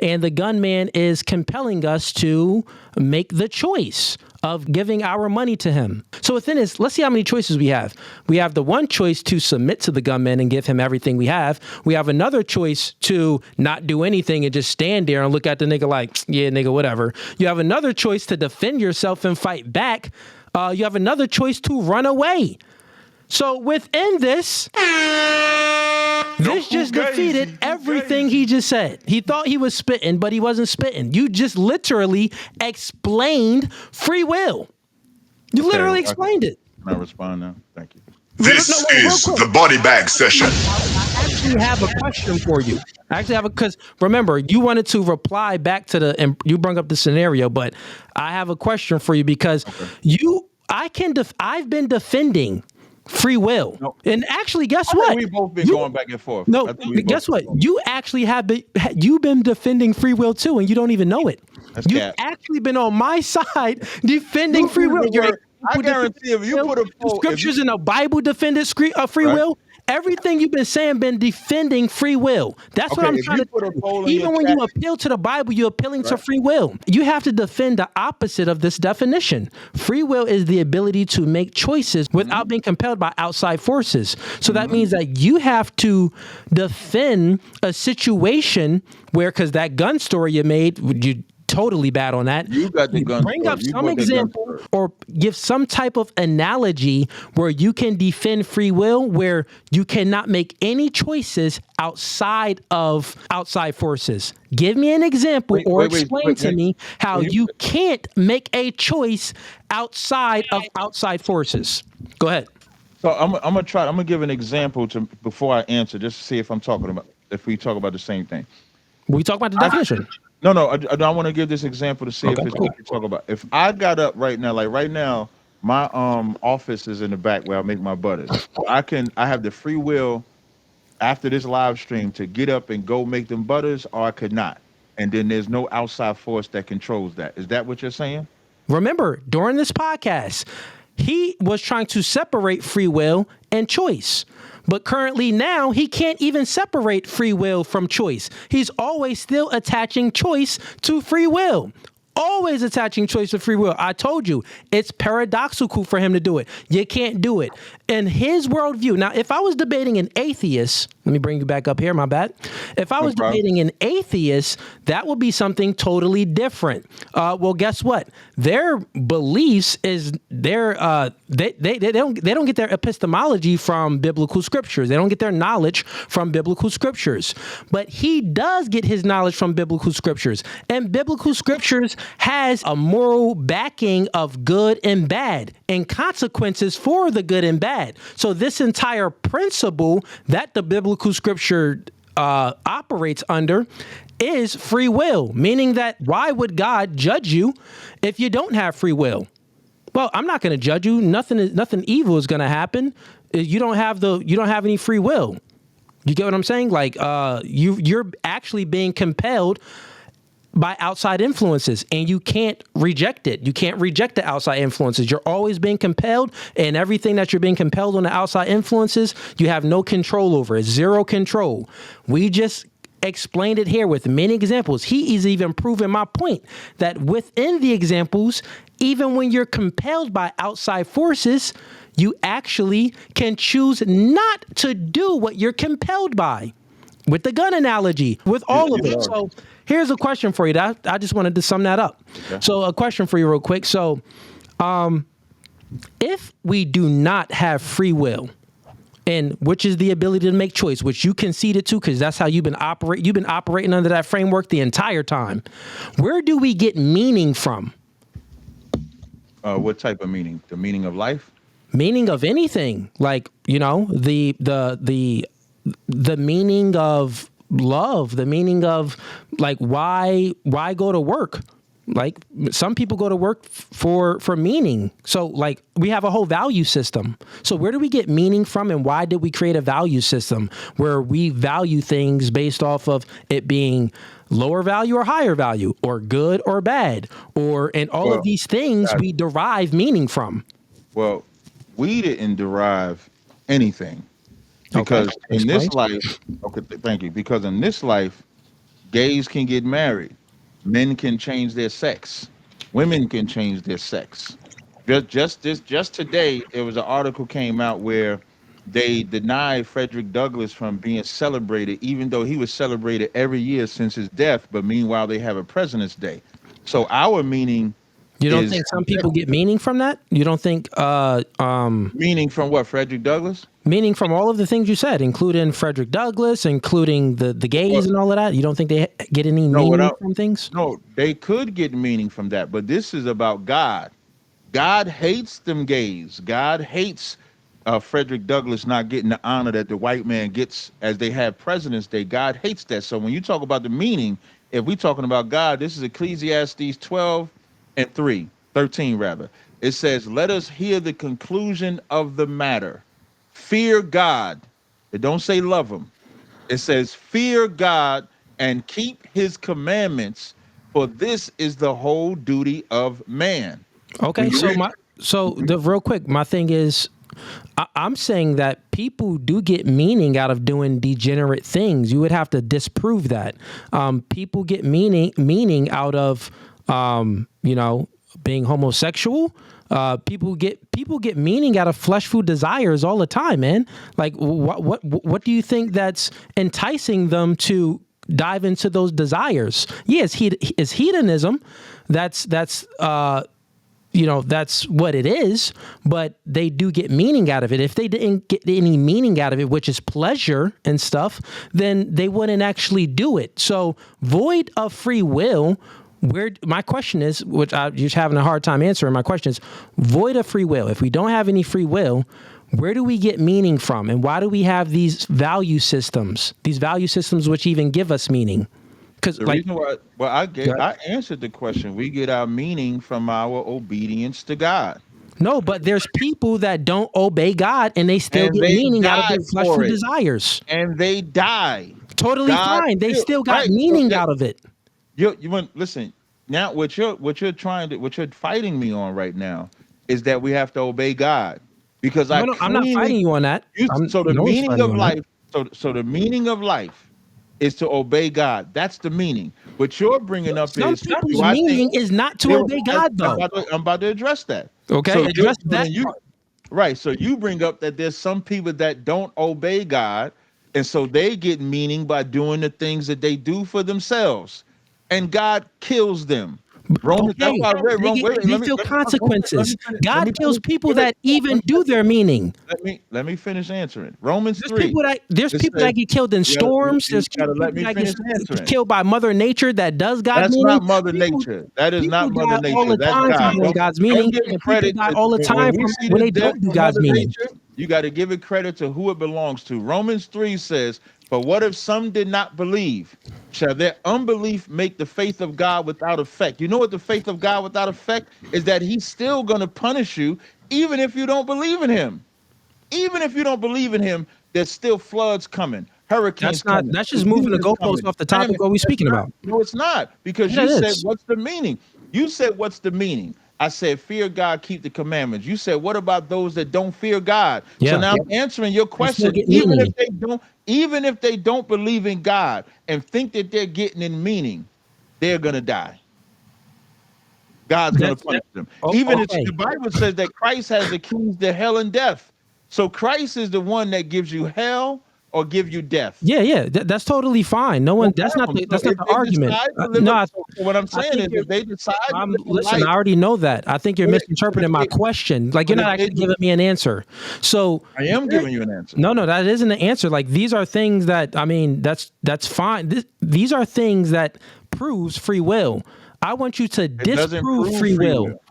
And the gunman is compelling us to make the choice of giving our money to him. So within this, let's see how many choices we have. We have the one choice to submit to the gunman and give him everything we have. We have another choice to not do anything and just stand there and look at the nigga like, yeah, nigga, whatever. You have another choice to defend yourself and fight back. You have another choice to run away. So within this just defeated everything he just said. He thought he was spitting, but he wasn't spitting. You just literally explained free will. You literally explained it. Can I respond now? Thank you. This is the body bag session. I actually have a question for you. Because remember, you wanted to reply back to and you brought up the scenario, but I have a question for you because I've been defending free will. No. And actually, guess what? We've both been going back and forth. No, guess what? You actually you've been defending free will too, and you don't even know it. You've actually been on my side defending free will. I guarantee if you put a poll, scriptures in the Bible defended free will. Everything you've been saying been defending free will. That's what I'm trying to do. Even when you appeal to the Bible, you're appealing to free will. You have to defend the opposite of this definition. Free will is the ability to make choices without being compelled by outside forces. So that means that you have to defend a situation where, because that gun story you made, you totally bad on that. You got the gun. Bring up some example or give some type of analogy where you can defend free will, where you cannot make any choices outside of outside forces. Give me an example or explain to me how you can't make a choice outside of outside forces. Go ahead. So I'm gonna give an example before I answer, just to see if we talk about the same thing. We talk about the definition. No, I want to give this example to see if it's what we talk about. If I got up right now, like right now, my office is in the back where I make my butters. I have the free will after this live stream to get up and go make them butters, or I could not. And then there's no outside force that controls that. Is that what you're saying? Remember, during this podcast, he was trying to separate free will and choice. But currently now he can't even separate free will from choice. He's always still attaching choice to free will. Always attaching choice to free will. I told you, it's paradoxical for him to do it. You can't do it. In his worldview. Now, if I was debating an atheist, let me bring you back up here, my bad. If I was debating an atheist, that would be something totally different. Well, guess what? Their beliefs is they don't get their epistemology from biblical scriptures. They don't get their knowledge from biblical scriptures. But he does get his knowledge from biblical scriptures. And biblical scriptures has a moral backing of good and bad and consequences for the good and bad. So this entire principle that the biblical scripture operates under is free will, meaning that why would God judge you if you don't have free will? Well, I'm not going to judge you. Nothing evil is going to happen. You don't have any free will. You get what I'm saying? Like you're actually being compelled by outside influences, and you can't reject it. You can't reject the outside influences. You're always being compelled, and everything that you're being compelled on the outside influences, you have no control over it. Zero control. We just explained it here with many examples. He is even proving my point that within the examples, even when you're compelled by outside forces, you actually can choose not to do what you're compelled by. With the gun analogy, with all of it. So here's a question for you. I just wanted to sum that up. Okay. So a question for you real quick. So if we do not have free will, and which is the ability to make choice, which you conceded to, because that's how you've been operating under that framework the entire time. Where do we get meaning from? What type of meaning? The meaning of life? Meaning of anything. Like, the meaning of love, the meaning of like why go to work? Like some people go to work for meaning. So like we have a whole value system. So where do we get meaning from, and why did we create a value system where we value things based off of it being lower value or higher value, or good or bad, and all of these things we derive meaning from? Well, we didn't derive anything. Because in this life, thank you. Because in this life, gays can get married, men can change their sex, women can change their sex. Just today, there was an article came out where they denied Frederick Douglass from being celebrated, even though he was celebrated every year since his death. But meanwhile, they have a President's Day. So our meaning. You don't think some people get meaning from that? You don't think meaning from what, Frederick Douglass? Meaning from all of the things you said, including Frederick Douglass, including the gays and all of that? You don't think they get any meaning from things? No, they could get meaning from that, but this is about God. God hates them gays. God hates Frederick Douglass not getting the honor that the white man gets as they have President's Day. God hates that. So when you talk about the meaning, if we're talking about God, this is Ecclesiastes 13 rather. It says, let us hear the conclusion of the matter. Fear God. It don't say love him. It says, fear God and keep his commandments, for this is the whole duty of man. Okay, real quick, my thing is, I'm saying that people do get meaning out of doing degenerate things. You would have to disprove that. People get meaning out of being homosexual. People get meaning out of flesh food desires all the time, man. Like what do you think that's enticing them to dive into those desires? Yes, it's hedonism. That's what it is, but they do get meaning out of it. If they didn't get any meaning out of it, which is pleasure and stuff, then they wouldn't actually do it. So void of free will, my question is, which I'm just having a hard time answering, my question is, void of free will. If we don't have any free will, where do we get meaning from? And why do we have these value systems which even give us meaning? Because I answered the question. We get our meaning from our obedience to God. No, but there's people that don't obey God and they still get meaning out of their fleshful desires. And they die. Totally fine. They still got meaning out of it. You want listen. now what you're fighting me on right now is that we have to obey God, because No, I'm not fighting you on that. so the no one's meaning fighting of you on that. life, so the meaning of life is to obey God. That's the meaning. What you're bringing up Some is, people's do I think meaning is not to obey God, though. I'm about to address that. Okay, So address that. right. So you bring up that there's some people that don't obey God, and so they get meaning by doing the things that they do for themselves, and God kills them. Romans. That's Okay, why I read Romans. they feel consequences. God kills people that even do their meaning. Let me finish answering. Romans There's 3. people that It says, get killed in storms. you There's gotta people let me that finish get answering. killed by Mother Nature that does God That's meaning. not Mother People, Nature. That is people not Mother die all Nature. the That's time from God. doing God's Don't meaning, give and it people credit die to all the when time we from see when this they death don't do from God's Mother meaning. Nature. You got to give it credit to who it belongs to. Romans 3 says, "But what if some did not believe? Shall their unbelief make the faith of God without effect?" You know what the faith of God without effect is? That He's still going to punish you, even if you don't believe in Him. Even if you don't believe in Him, there's still floods coming, hurricanes coming, That's just moving the diseases goalposts coming, off the topic famine. what we're That's speaking not. about. No, it's not, because Yeah, you it said, is. "What's the meaning?" You said, "What's the meaning?" I said, "Fear God, keep the commandments." You said, "What about those that don't fear God?" So Yeah, now I'm answering your they still question. get meaning. Even if they don't believe in God and think that they're getting in meaning, they're gonna die. God's going to punish them. Even if Okay. the Bible says that Christ has the keys to hell and death. So Christ is the one that gives you hell or give you death. Yeah. That's totally fine. No one. No That's not problem. the. So That's not if the they argument. decide to live No, a, so what I'm I saying think is, you're. if they decide to live a Listen, life, I already know that. I think you're but misinterpreting my question. Like, you're if not they, actually giving me an answer. So I am giving you an answer. no, that isn't the answer. Like, these are things that, I mean, that's fine. These are things that proves free will. I want you to It doesn't disprove prove free free will. will.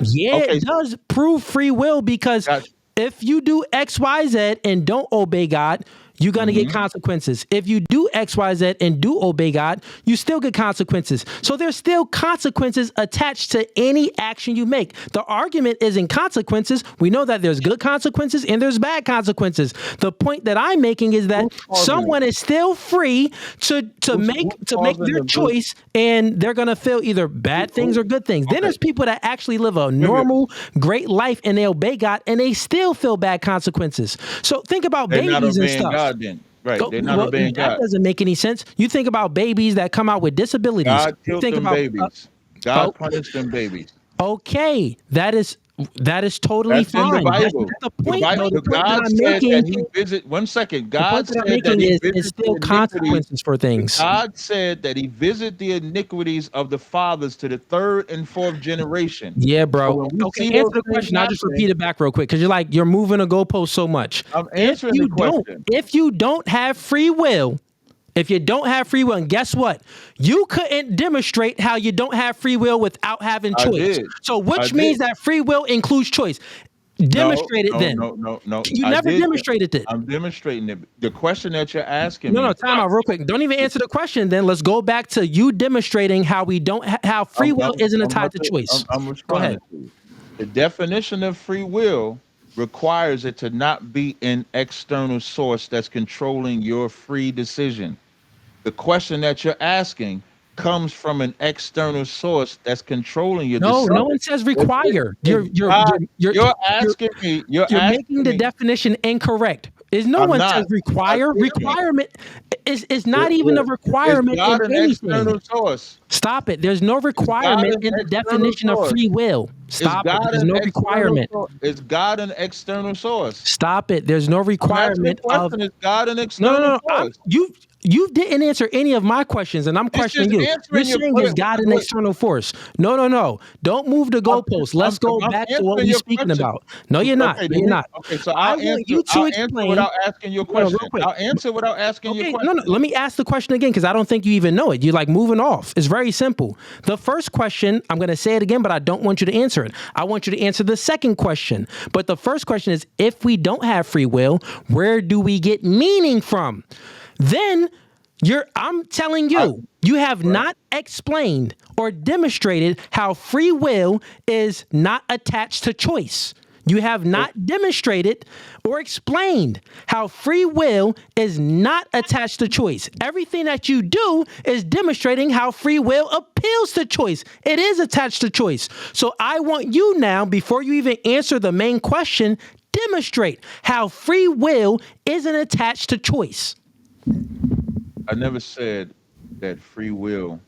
Yeah, Okay, it does prove free will, because gotcha. if you do X, Y, Z and don't obey God, you're going to get consequences. If you do X, Y, Z and do obey God, you still get consequences. So there's still consequences attached to any action you make. The argument isn't consequences. We know that there's good consequences and there's bad consequences. The point that I'm making is that someone is still free to make their choice, and they're going to feel either bad things or good things. Then there's people that actually live a normal, great life and they obey God and they still feel bad consequences. So think about They're not babies and obeying stuff. God then. Right. They're not obeying That God. doesn't make any sense. You think about babies that come out with disabilities. God You killed think them about babies. God punished them babies. okay, that is totally That's in the fine. That's Bible. not the point, though. The point that God I'm said making, that He visit. One second. the God point that I'm said that making He is visits the still iniquities. consequences for things. God said that He visit the iniquities of the fathers to the third and fourth generation. Yeah, So bro. when we Okay, see answer those the things question. I'll just happening, repeat it back real quick, because you're moving a goalpost so much. I'm answering the question. If you don't have free will, and guess what? You couldn't demonstrate how you don't have free will without having I choice. did. So I which means did. that free will includes choice. No, Demonstrate it no, then. no, no, no. You I never did. demonstrated it. I'm demonstrating it. The question that you're asking No, me. time out real quick. Don't even answer the question. Then let's go back to you demonstrating how we don't how free will isn't tied to choice. I'm Go ahead. responding to you. The definition of free will requires it to not be an external source that's controlling your free decision. The question that you're asking comes from an external source that's controlling your No decision. one says require. You're asking me. You're You're asking making the me. definition incorrect. Is no I'm one not. says require. Wait a minute. Requirement is not even a Is requirement in God an anything. external source? Stop it. There's no requirement an in the external definition of source? free will. Stop it. There's no requirement. Is God an external source? Stop it. There's no I'm asking the requirement of. question, is God an No, external source? You didn't answer any of my questions, and I'm It's questioning just you. You're answering your saying is God an external force? No. Don't move the goalposts. Let's go I'm back to what answering we're your speaking question. about. No, you're not. Okay, No, you're not. okay, so I want you to I'll answer explain. without asking your No, real question. quick. I'll answer without asking your Okay, question. no. Let me ask the question again, because I don't think you even know it. You're like moving off. It's very simple. The first question, I'm going to say it again, but I don't want you to answer it. I want you to answer the second question. But the first question is, if we don't have free will, where do we get meaning from? Then I'm telling you, you have not explained or demonstrated how free will is not attached to choice. You have not demonstrated or explained how free will is not attached to choice. Everything that you do is demonstrating how free will appeals to choice. It is attached to choice. So I want you now, before you even answer the main question, demonstrate how free will isn't attached to choice. I never said that free will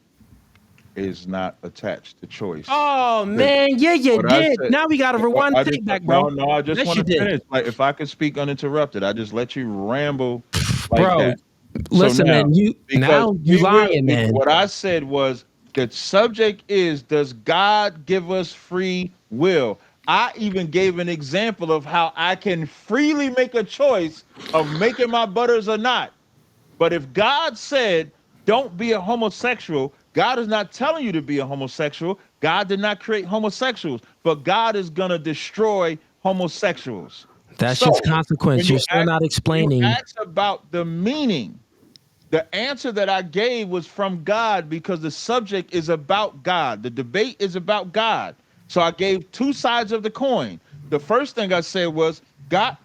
is not attached to choice. Oh man, yeah, you did. Now we got to rewind the tape back, bro. No, I just want to finish. Like, if I could speak uninterrupted, I just let you ramble like bro, that. Listen, so man, you lying, man. What I said was the subject is, does God give us free will? I even gave an example of how I can freely make a choice of making my butters or not. But if God said, don't be a homosexual, God is not telling you to be a homosexual. God did not create homosexuals, but God is going to destroy homosexuals. That's just consequence. You're still not explaining. You asked about the meaning. The answer that I gave was from God because the subject is about God. The debate is about God. So I gave two sides of the coin. The first thing I said was, God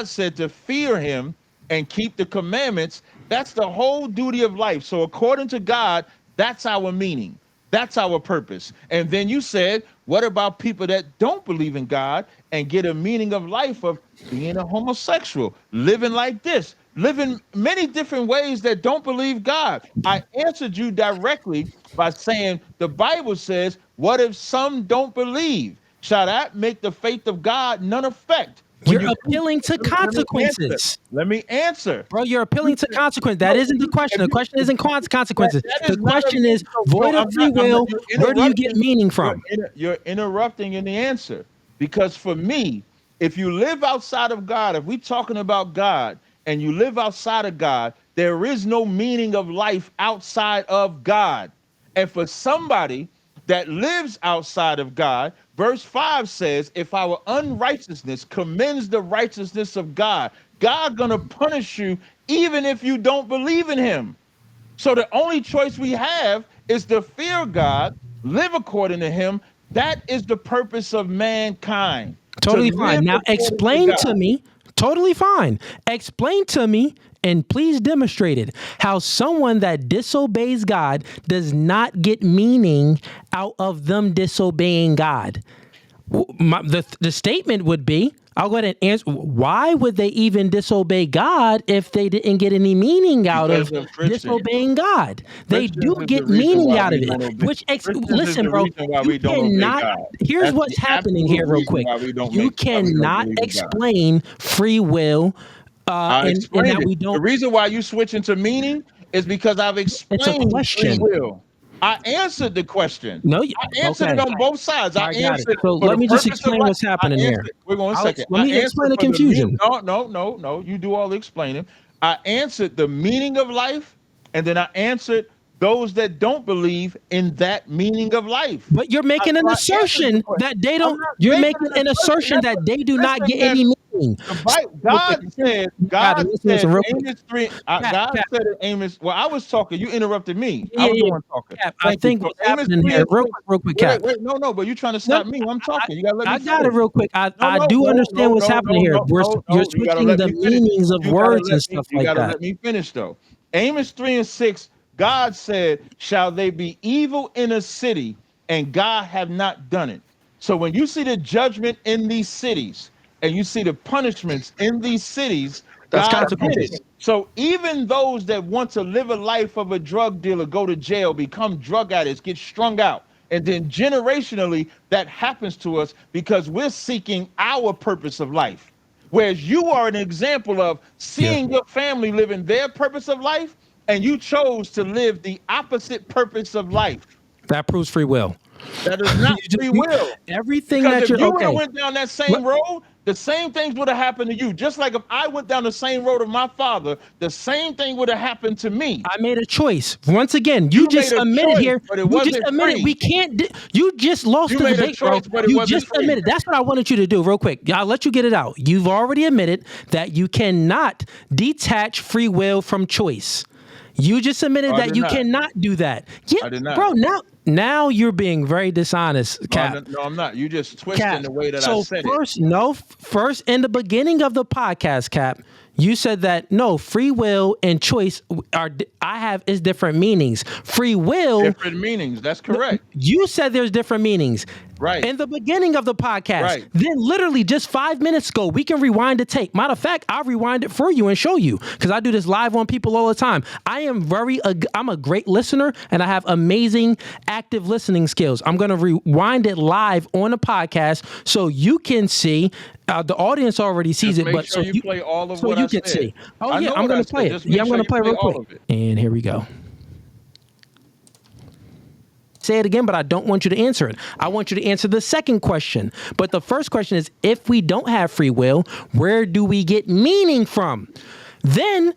said to fear him and keep the commandments. That's the whole duty of life. So according to God, that's our meaning. That's our purpose. And then you said, what about people that don't believe in God and get a meaning of life of being a homosexual, living like this, living many different ways that don't believe God? I answered you directly by saying the Bible says, what if some don't believe? Shall that make the faith of God none effect? You're appealing to consequences. Let me answer. Bro, you're appealing to consequence. That isn't the question. The question isn't consequences. The question is void of free will. Where do you get meaning from? You're interrupting in the answer. Because for me, if you live outside of God, if we're talking about God and you live outside of God, there is no meaning of life outside of God. And for somebody that lives outside of God, verse 5 says, if our unrighteousness commends the righteousness of God, God gonna punish you even if you don't believe in him. So the only choice we have is to fear God, live according to him. That is the purpose of mankind. Totally fine. Now explain to me, totally fine. Explain to me, and please demonstrate it, how someone that disobeys God does not get meaning out of them disobeying God. The statement would be, I'll go ahead and answer, why would they even disobey God if they didn't get any meaning out of disobeying God? They do get meaning out of it. Which, listen, bro, you cannot, here's what's happening here real quick. You cannot explain free will. I explained it. The reason why you switch into meaning is because I've explained free will. I answered the question. No, I answered it on both sides. I answered. So let me just explain what's happening here. We're going a second. Let me explain the confusion. No. You do all the explaining. I answered the meaning of life, and then I answered those that don't believe in that meaning of life. But you're making an assertion that they don't. You're making an assertion that they do not get any meaning. God said, Amos 3. God said in Amos. Well, I was talking. You interrupted me. I was the one talking. Cap, I think what's happening here, real quick, Cap. Wait, no, but you're trying to stop me. I'm talking. You gotta let me. I got it real quick. I do understand what's happening here. You're switching the meanings of words and stuff like that. You gotta let me finish though. Amos 3:6. God said, shall they be evil in a city and God have not done it? So when you see the judgment in these cities and you see the punishments in these cities, that's God consequences. did it. So even those that want to live a life of a drug dealer, go to jail, become drug addicts, get strung out. And then generationally, that happens to us because we're seeking our purpose of life. Whereas you are an example of seeing your family living their purpose of life, and you chose to live the opposite purpose of life. That proves free will. That is not free will. Everything because that if you're you would have went down that same road, the same things would have happened to you. Just like if I went down the same road of my father, the same thing would have happened to me. I made a choice. Once again, you just admitted here. You just admitted we can't. You just lost the debate, bro. You just admitted. That's what I wanted you to do, real quick. I'll let you get it out. You've already admitted that you cannot detach free will from choice. You just admitted I that did you not. cannot do that. Yeah, I did not. bro. Now you're being very dishonest, Cap. No, I'm not. You just twisting Cap. the way that So I said first, it. first in the beginning of the podcast, Cap, you said that no, free will and choice is different meanings. Free will, Different meanings. That's correct. you said there's different meanings. Right. In the beginning of the podcast. Right. Then literally just 5 minutes ago, we can rewind the tape. Matter of fact, I'll rewind it for you and show you because I do this live on people all the time. I'm a great listener and I have amazing active listening skills. I'm going to rewind it live on the podcast so you can see. The audience already sees Just it, make but sure you play all of so what you I can said. see. Oh I yeah, know I'm what going I to play said. it. Just make Yeah, I'm sure going to you play real all quick. of it. And here we go. Say it again, but I don't want you to answer it. I want you to answer the second question. But the first question is, if we don't have free will, where do we get meaning from? Then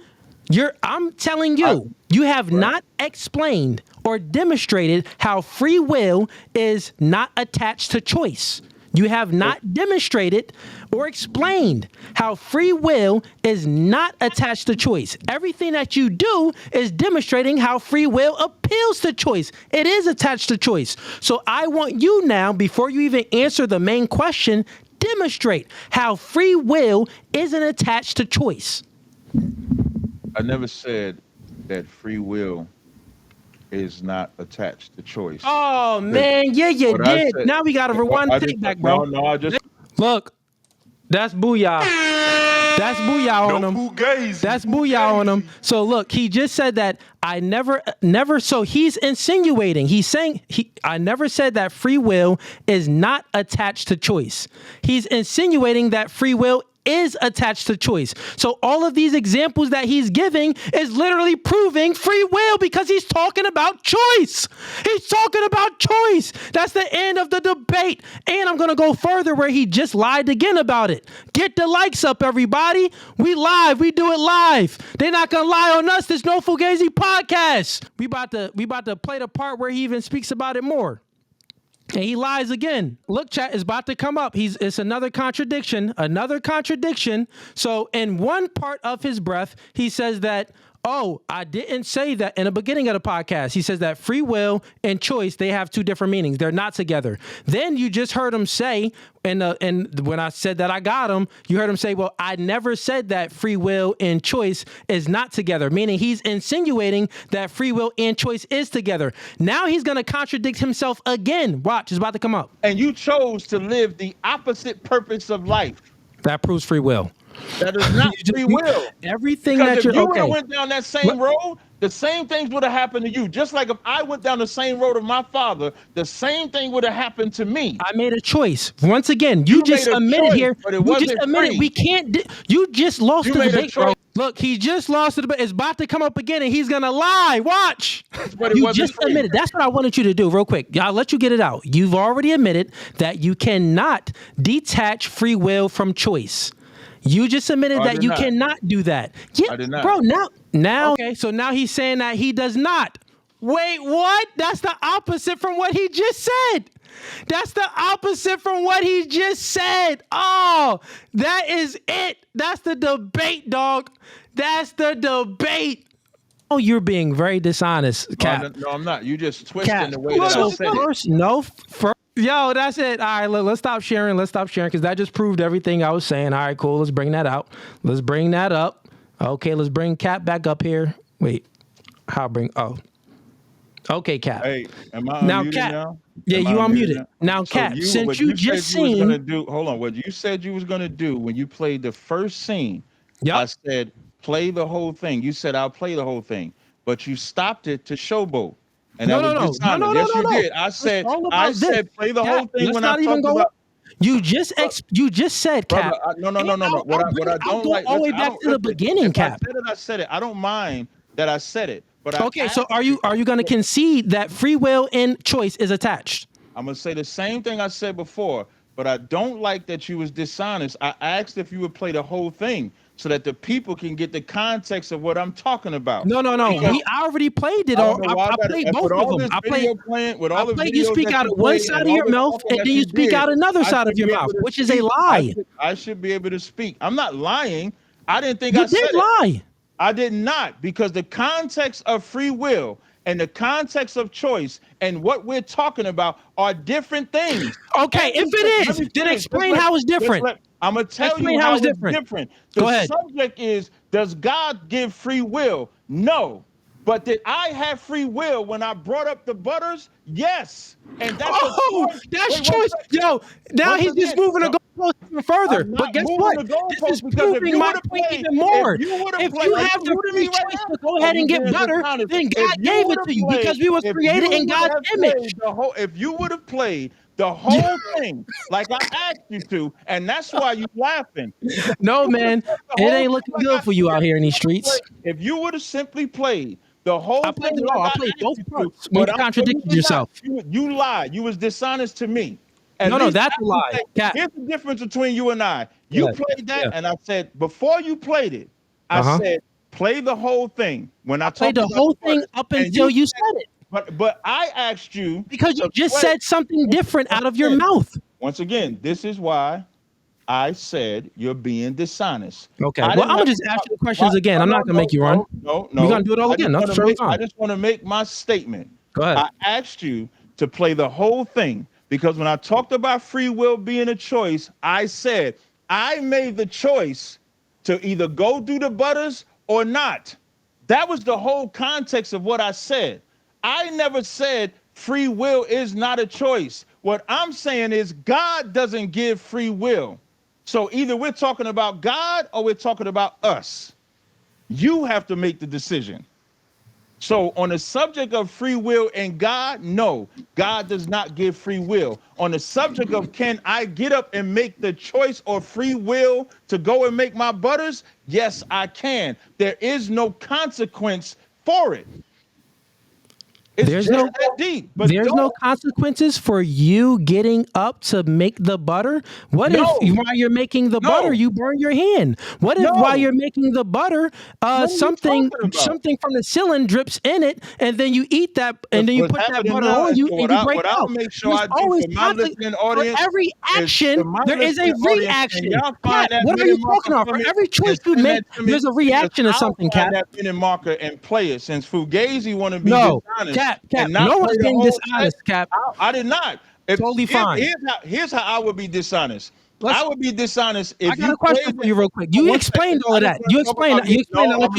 I'm telling you, you have not explained or demonstrated how free will is not attached to choice. You have not demonstrated or explained how free will is not attached to choice. Everything that you do is demonstrating how free will appeals to choice. It is attached to choice. So I want you now, before you even answer the main question, demonstrate how free will isn't attached to choice. I never said that free will is not attached to choice. Oh man, yeah, you did. Now we gotta rewind the tape back, bro. No, I just look. That's booyah. That's booyah on him. Fugazee. That's booyah on him. So look, he just said that I never. So he's insinuating. He's saying I never said that free will is not attached to choice. He's insinuating that free will is attached to choice. So all of these examples that he's giving is literally proving free will because he's talking about choice. He's talking about choice. That's the end of the debate. And I'm going to go further where he just lied again about it. Get the likes up, everybody. We live. We do it live. They're not going to lie on us. There's no Fugazee podcast. We about to play the part where he even speaks about it more. And he lies again. Look, chat is about to come up. It's another contradiction. So in one part of his breath, he says that, oh, I didn't say that in the beginning of the podcast. He says that free will and choice, they have two different meanings. They're not together. Then you just heard him say, and when I said that I got him, you heard him say, well, I never said that free will and choice is not together, meaning he's insinuating that free will and choice is together. Now he's going to contradict himself again. Watch, it's about to come up. And you chose to live the opposite purpose of life. That proves free will. That is not free will. Everything because that if you're you okay. went down that same road, the same things would have happened to you. Just like if I went down the same road of my father, the same thing would have happened to me. I made a choice. Once again, you just admitted here. But it wasn't free. We can't. You just lost the debate, bro. choice. Look, he just lost the debate. It's about to come up again, and he's gonna lie. Watch. But You just admitted. That's what I wanted you to do, real quick. I'll let you get it out. You've already admitted that you cannot detach free will from choice. You just admitted that you cannot do that. Yeah, I did not. bro. Now. Okay, so now he's saying that he does not. Wait, what? That's the opposite from what he just said. That's the opposite from what he just said. Oh, that is it. That's the debate, dog. That's the debate. Oh, you're being very dishonest, Cap. No, I'm not. You just twisting Cap. the way that I said it. Yo, that's it. All right, let's stop sharing. Because that just proved everything I was saying. All right, cool. Let's bring that out. Let's bring that up. Okay, let's bring Cap back up here. Wait, okay, Cap. Hey, am I now, unmuted Cap? now? Yeah, you unmuted. Now, Cap, since you just seen, what you said you was gonna do when you played the first scene, I said play the whole thing. You said I'll play the whole thing, but you stopped it to showboat. And no. Yes, you did. I said play the whole thing when I talked about. You just said, Cap. No. What I don't like. All the way back to the beginning, Cap. I said it. I don't mind that I said it. But okay, so are you going to concede that free will and choice is attached? I'm going to say the same thing I said before, but I don't like that you was dishonest. I asked if you would play the whole thing so that the people can get the context of what I'm talking about. No. I already played it. I played both of them. I played you speak out of one side of your mouth and then you speak out another side of your mouth, which is a lie. I should be able to speak. I'm not lying. I didn't think you I said did lie. I did not, because the context of free will and the context of choice and what we're talking about are different things. Okay, if it is, then explain how it's different. I'm going to tell you how it's different. Go The ahead. subject is, does God give free will? No. But did I have free will when I brought up the butters? Yes. And that's that's choice. Yo, now he's just moving the goalpost even further. But guess what? This is proving my point even more. If you have the free choice to go ahead and get butter, then God gave it to you because we was created in God's image. If you would have played the whole thing like I asked you to, and that's why you laughing. No, man, it ain't looking good for you out here in these streets. If you would have simply played the whole I played thing, it all. I played both parts. When you contradicted yourself. You lied. You was dishonest to me. No, that's a lie. Here's the difference between you and I. You played that, and I said, before you played it, I said, play the whole thing. When I played the whole thing up until you said it. But I asked you. Because you just said something different out of your mouth. Once again, this is why I said you're being dishonest. Okay. Well, I'm going to just ask you the questions again. I'm not going to make you run. No. We're going to do it all again. I just want to make my statement. Go ahead. I asked you to play the whole thing because when I talked about free will being a choice, I said I made the choice to either go do the butters or not. That was the whole context of what I said. I never said free will is not a choice. What I'm saying is God doesn't give free will. So either we're talking about God or we're talking about us. You have to make the decision. So on the subject of free will and God, no, God does not give free will. On the subject of can I get up and make the choice or free will to go and make my butters? Yes, I can. There is no consequence for it. There's no consequences for you getting up to make the butter. What if while you're making the butter you burn your hand? What if while you're making the butter something from the ceiling drips in it and then you eat that and then you put that butter on you and you break out? Make sure I do for my listening audience. For every action there is a reaction. Kat, what are you talking about? For every choice you make there's a reaction to something, Kat. That minute marker and play it since Fugazi want to be dishonest. Cap, no one's being dishonest, Cap. I did not. Totally fine. Here's how I would be dishonest. I would be dishonest if you. I got a question for you, real quick. You explained all of that. You explained. I let you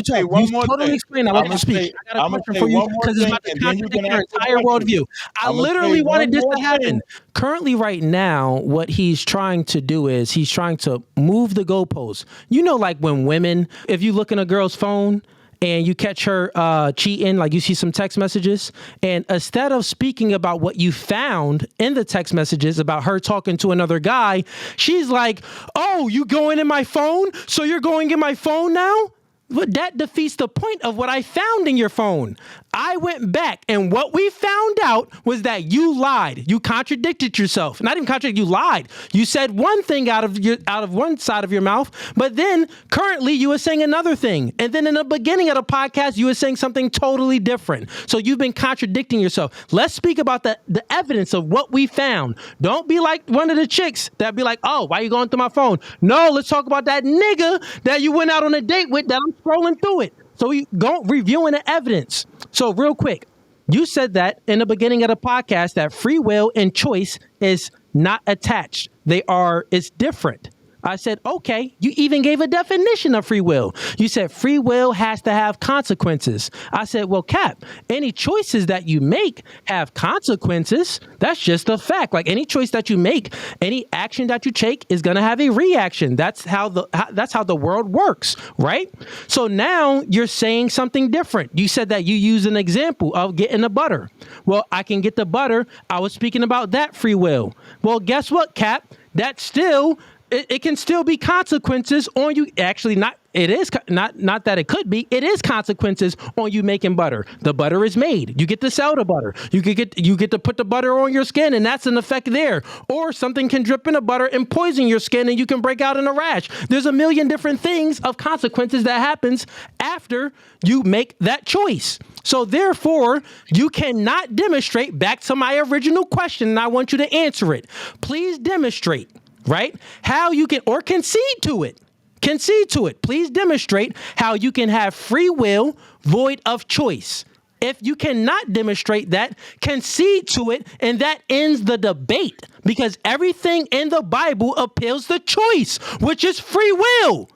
talk. You totally explained. I let you speak. I got a question for you because it's about to contradict your entire worldview. I literally wanted this to happen. Currently, right now, what he's trying to do is he's trying to move the goalposts. You know, like when women, if you look in a girl's phone and you catch her cheating, like you see some text messages, and instead of speaking about what you found in the text messages about her talking to another guy, she's like, oh, you going in my phone? So you're going in my phone now? But that defeats the point of what I found in your phone. I went back and what we found out was that you lied. You contradicted yourself. Not even contradicted, you lied. You said one thing out of one side of your mouth, but then currently you were saying another thing. And then in the beginning of the podcast, you were saying something totally different. So you've been contradicting yourself. Let's speak about the evidence of what we found. Don't be like one of the chicks that be like, oh, why are you going through my phone? No, let's talk about that nigga that you went out on a date with that I'm scrolling through it. So we go reviewing the evidence. So real quick, you said that in the beginning of the podcast that free will and choice is not attached. It's different. I said, okay, you even gave a definition of free will. You said free will has to have consequences. I said, well, Cap, any choices that you make have consequences. That's just a fact. Like any choice that you make, any action that you take is going to have a reaction. That's how the world works, right? So now you're saying something different. You said that you use an example of getting the butter. Well, I can get the butter. I was speaking about that free will. Well, guess what, Cap? That's still... It can still be consequences on you. Actually, not. It is not that it could be. It is consequences on you making butter. The butter is made. You get to sell the butter. You get to put the butter on your skin, and that's an effect there. Or something can drip in the butter and poison your skin, and you can break out in a rash. There's a million different things of consequences that happens after you make that choice. So therefore, you cannot demonstrate. Back to my original question, and I want you to answer it. Please demonstrate. Right? How you can, or concede to it. Concede to it. Please demonstrate how you can have free will void of choice. If you cannot demonstrate that, concede to it, and that ends the debate, because everything in the Bible appeals to choice, which is free will.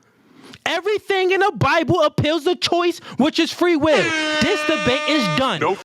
Everything in the Bible appeals to choice, which is free will. This debate is done. Nope.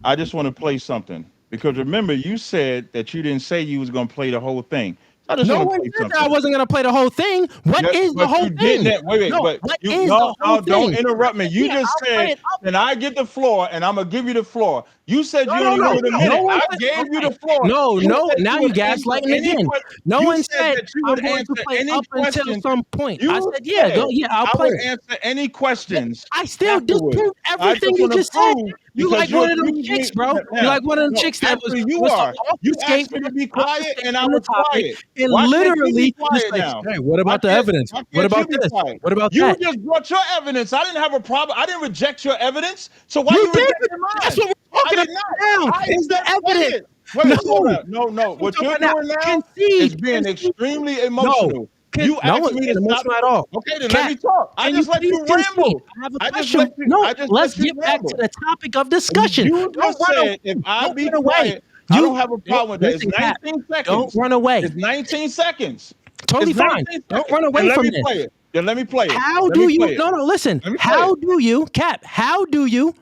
I just want to play something because remember you said that you didn't say you was going to play the whole thing. I just No want to one play said that something. I wasn't going to play the whole thing. What is the whole thing? Wait, No, but what you is the whole don't thing? interrupt me. You Yeah, just I'll play said, it up. and I get the floor, and I'm gonna give you the floor. You said No, you no, only no. wanted a No minute. one I said, gave you okay. the floor. No, You no. said Now you you would answer gaslighting any again. No you one said said that you I'm would going to answer play any up until questions. some point. I You said, yeah, go. said Yeah, I'll I play would it. answer any questions I still afterwards. disprove I everything just you want to just said. prove You because like you one of them accused chicks, me. bro. You like one of them No, chicks that actually, you was so are. off You the asked me to skateboard, be off the quiet, and I skateboard was topic, quiet. and Why can't you be literally just quiet like, now? hey, what about the evidence? Why What can't about you be this? quiet? What about You that? just brought your evidence. I didn't have a problem. I didn't reject your evidence. So why You you did. rejecting That's mine? what we're I talking did about not. now. I Is the just evidence? said. Wait, slow No. down. No. That's What I'm you're talking about. doing now is Concede. being Concede. extremely No. emotional. You No asked one's me being to stop. emotional at all. Okay, then let Cat, me talk. I can you just let please you concede? ramble. I have a I just question. let you. No, I just let's let you get back to ramble. the topic of discussion. You Don't just run said if away. I Don't be run away. quiet, I don't have a Don't problem with that. It's listen, Cat. 19 Don't seconds. run away. It's 19 seconds. Totally It's fine. 19 Don't seconds. run Then away let from me this. play it. Then let me play it. How Let do me you? play it. No, listen. Let me play How it. do you, Cap? How do you,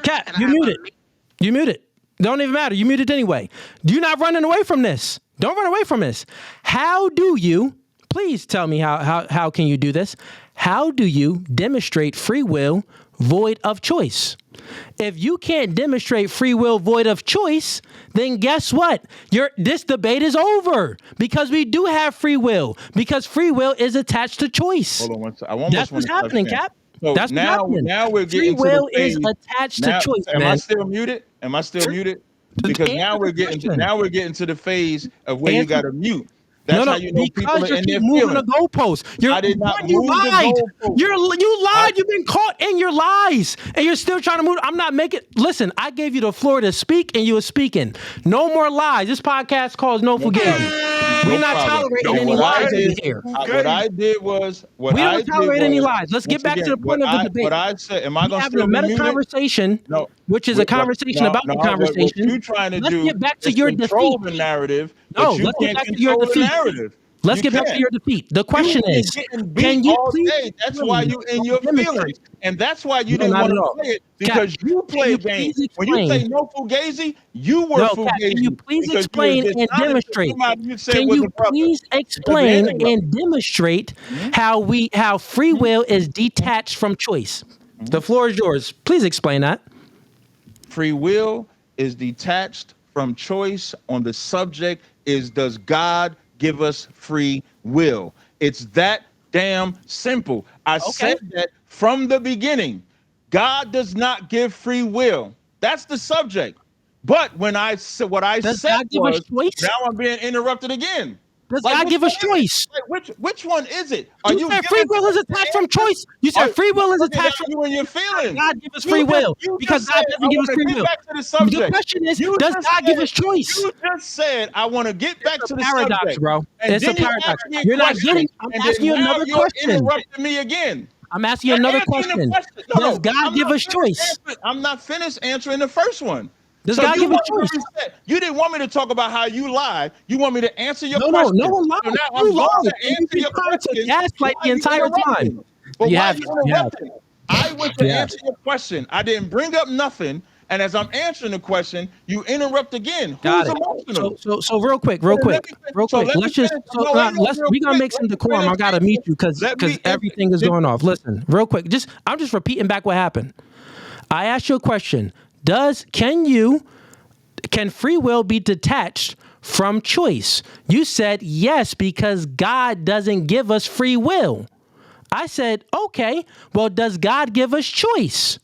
Cap? You muted. You muted. Don't even matter. You muted anyway. You're not running away from this. Don't run away from this. How do you? Please tell me how can you do this? How do you demonstrate free will void of choice? If you can't demonstrate free will void of choice, then guess what? This debate is over because we do have free will because free will is attached to choice. Hold on one second. I almost That's what's happening, Cap. So That's what's happening. now we're Free getting to the will is phase. attached Now, to choice, am I man. still muted? Am I still Sure. muted? Because Answer now we're the question. getting to the phase of where you Answer. got to mute. No, That's how no, you know people because are you in keep their moving the feelings. goalposts. I did not You move the lied. goalposts. You lied. You've been caught in your lies, and you're still trying to move. I'm not making. Listen, I gave you the floor to speak, and you were speaking. No more lies. This podcast calls No Fugazee. We're not problem. tolerating any What I lies did, over here. what I did was, We don't tolerate any lies. Let's once get back to again, the point of the debate. what I said. Am I We're gonna having a still be meta muted? conversation, No. which is a conversation about the What conversation. you trying to Let's do get back to is your control defeat. the narrative, No, but you let's get can't back to your control the defeat. narrative. Let's You get back to can't. your defeat. The question You've is, been getting beat can you all please day. That's why you in your demonstrate? feelings. And that's why you No, didn't not want at to all. play it Cap, because you can play you a game. please When you say explain? no Fugazi, you were No, Cap, can you Fugazi please because you was explain and dishonest to demonstrate? somebody you said Can was you a brother. please Because they explain interrupt. and demonstrate how free will is detached from choice? The floor is yours. Please explain that. Free will is detached from choice on the subject is does God give us free will? It's that damn simple. I Okay. said that from the beginning. God does not give free will. That's the subject. But when I said what I Does said God give us was choice? now I'm being interrupted again. Does Like God which give one us is it? choice? Like which one is it? Are You you said free giving will is the attached from answer? choice. You said free will is Look at attached from you and your feelings. God give us free will You because just God said doesn't I give want us to free get will. back to the The subject. question is, You does just God give said us choice? you just said I want to get back It's to a the paradox, subject, bro. and It's a then you paradox. asked me a You're not question, getting. I'm and asking then you now another you're question. interrupting me again. I'm asking you You're another answering the question. question. Does God I'm give not us finished choice? answering. I'm not finished answering the first one. Does So God you give us want me choice? to reset. You didn't want me to talk about how you lied. You want me to answer your No question. one lied. So now You I'm going lied, to and you've answer been your trying to question. Why gaslight the are you entire time. interrupting? But You why are have. you You have. interrupting? I went to You have. answer your question. I didn't bring up nothing. And as I'm answering the question, you interrupt again. Got Who's it. emotional? So real quick. So let me Let's just finish. No, wait, no, real we gotta quick. make some Let me decorum. finish I gotta meet answering. you because Let me everything is did- going off. Listen, real quick. I'm just repeating back what happened. I asked you a question. Can free will be detached from choice? You said yes because God doesn't give us free will. I said, okay, well, does God give us choice?